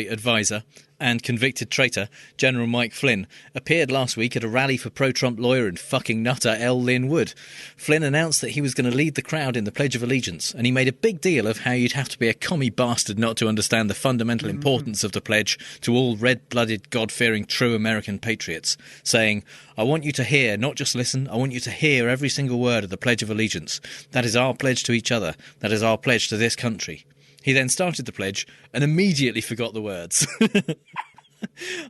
S5: advisor and convicted traitor, General Mike Flynn, appeared last week at a rally for pro-Trump lawyer and fucking nutter L. Lynn Wood. Flynn announced that he was going to lead the crowd in the Pledge of Allegiance, and he made a big deal of how you'd have to be a commie bastard not to understand the fundamental importance of the pledge to all red-blooded, God-fearing, true American patriots, saying, I want you to hear, not just listen, I want you to hear every single word of the Pledge of Allegiance. That is our pledge to each other. That is our pledge to this country. He then started the pledge and immediately forgot the words.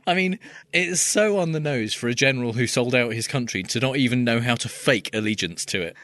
S5: I mean, it's so on the nose for a general who sold out his country to not even know how to fake allegiance to it.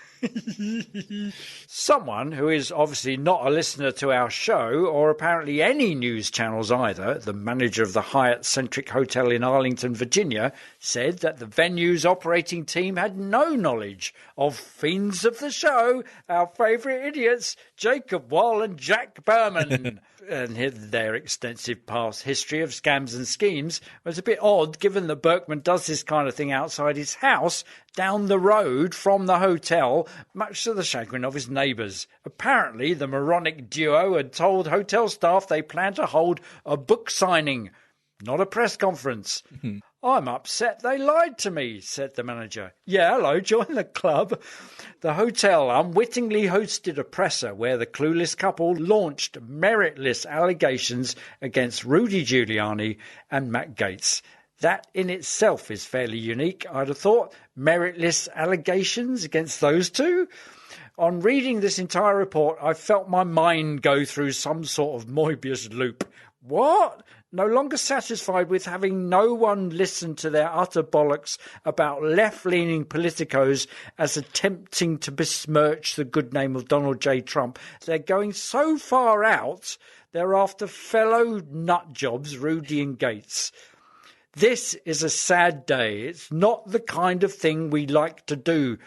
S6: Someone who is obviously not a listener to our show, or apparently any news channels either, the manager of the Hyatt-centric hotel in Arlington, Virginia, said that the venue's operating team had no knowledge of fiends of the show, our favourite idiots, Jacob Wall and Jack Berman. And their extensive past history of scams and schemes was a bit odd, given that Berkman does this kind of thing outside his house, down the road from the hotel, much to the chagrin of his neighbours. Apparently, the moronic duo had told hotel staff they planned to hold a book signing, not a press conference. I'm upset they lied to me, said the manager. Yeah, hello, join the club. The hotel unwittingly hosted a presser where the clueless couple launched meritless allegations against Rudy Giuliani and Matt Gaetz. That in itself is fairly unique, I'd have thought. Meritless allegations against those two? On reading this entire report, I felt my mind go through some sort of Moebius loop. What? No longer satisfied with having no one listen to their utter bollocks about left-leaning politicos as attempting to besmirch the good name of Donald J. Trump, they're going so far out, they're after fellow nutjobs Rudy and Gaetz. This is a sad day. It's not the kind of thing we like to do,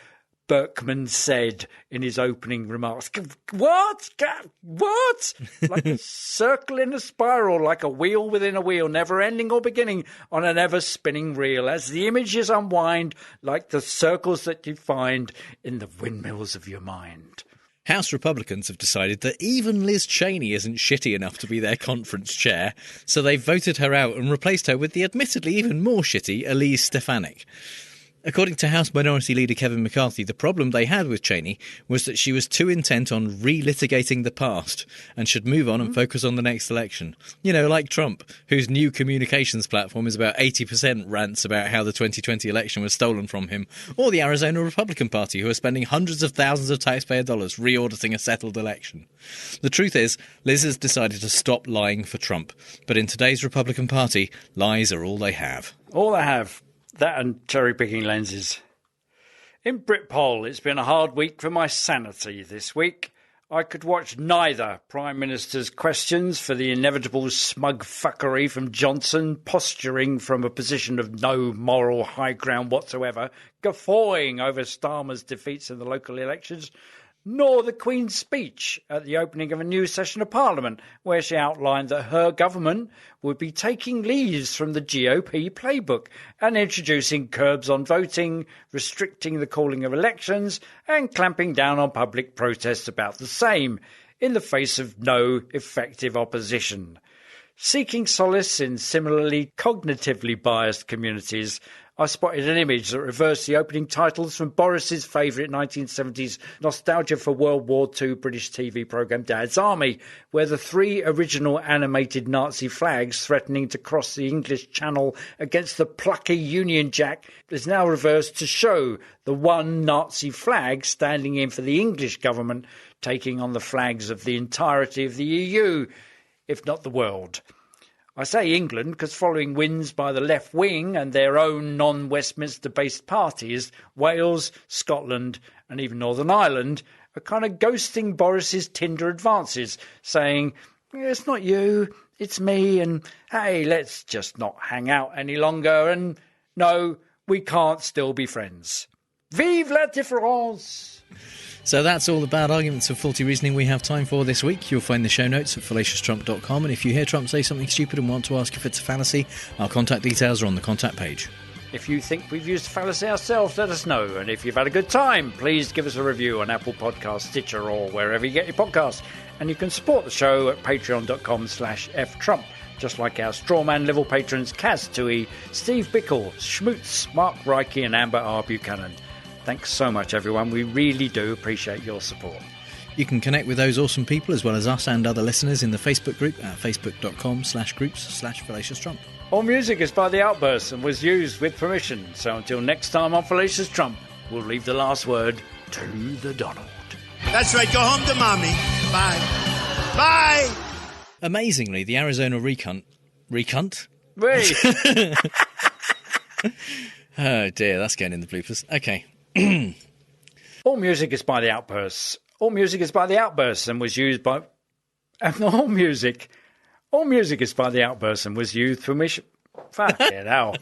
S6: Berkman said in his opening remarks. What? What? Like a circle in a spiral, like a wheel within a wheel, never ending or beginning on an ever-spinning reel, as the images unwind like the circles that you find in the windmills of your mind.
S5: House Republicans have decided that even Liz Cheney isn't shitty enough to be their conference chair, so they've voted her out and replaced her with the admittedly even more shitty Elise Stefanik. According to House Minority Leader Kevin McCarthy, the problem they had with Cheney was that she was too intent on relitigating the past and should move on and focus on the next election. You know, like Trump, whose new communications platform is about 80% rants about how the 2020 election was stolen from him, or the Arizona Republican Party, who are spending hundreds of thousands of taxpayer dollars re-auditing a settled election. The truth is, Liz has decided to stop lying for Trump, but in today's Republican Party, lies are all they have.
S6: All they have. That and cherry-picking lenses. In Britpol, it's been a hard week for my sanity this week. I could watch neither Prime Minister's questions for the inevitable smug fuckery from Johnson, posturing from a position of no moral high ground whatsoever, guffawing over Starmer's defeats in the local elections, nor the Queen's speech at the opening of a new session of Parliament, where she outlined that her government would be taking leaves from the GOP playbook and introducing curbs on voting, restricting the calling of elections, and clamping down on public protests about the same, in the face of no effective opposition. Seeking solace in similarly cognitively biased communities, I spotted an image that reversed the opening titles from Boris's favourite 1970s nostalgia for World War II British TV programme Dad's Army, where the three original animated Nazi flags threatening to cross the English Channel against the plucky Union Jack is now reversed to show the one Nazi flag standing in for the English government, taking on the flags of the entirety of the EU, if not the world. I say England because following wins by the left wing and their own non-Westminster-based parties, Wales, Scotland and even Northern Ireland are kind of ghosting Boris's Tinder advances, saying, it's not you, it's me, and hey, let's just not hang out any longer, and no, we can't still be friends. Vive la différence!
S5: So that's all the bad arguments of faulty reasoning we have time for this week. You'll find the show notes at fallaciousTrump.com, and if you hear Trump say something stupid and want to ask if it's a fallacy, our contact details are on the contact page.
S6: If you think we've used fallacy ourselves, let us know. And if you've had a good time, please give us a review on Apple Podcasts, Stitcher, or wherever you get your podcasts. And you can support the show at patreon.com/ftrump, just like our Strawman level patrons Kaz Tui, Steve Bickle, Schmutz, Mark Reike and Amber R. Buchanan. Thanks so much, everyone. We really do appreciate your support.
S5: You can connect with those awesome people as well as us and other listeners in the Facebook group at facebook.com/groups/FallaciousTrump.
S6: All music is by The Outburst and was used with permission. So until next time on Fallacious Trump, we'll leave the last word to the Donald.
S7: That's right. Go home to mommy. Bye. Bye.
S5: Amazingly, the Arizona recunt.
S6: Wait.
S5: Oh dear, that's going in the bloopers. Okay.
S6: All music is by The Outbursts. All music is by The Outbursts and was used by... All music is by The Outbursts and was used for mission... Fuck it, hell.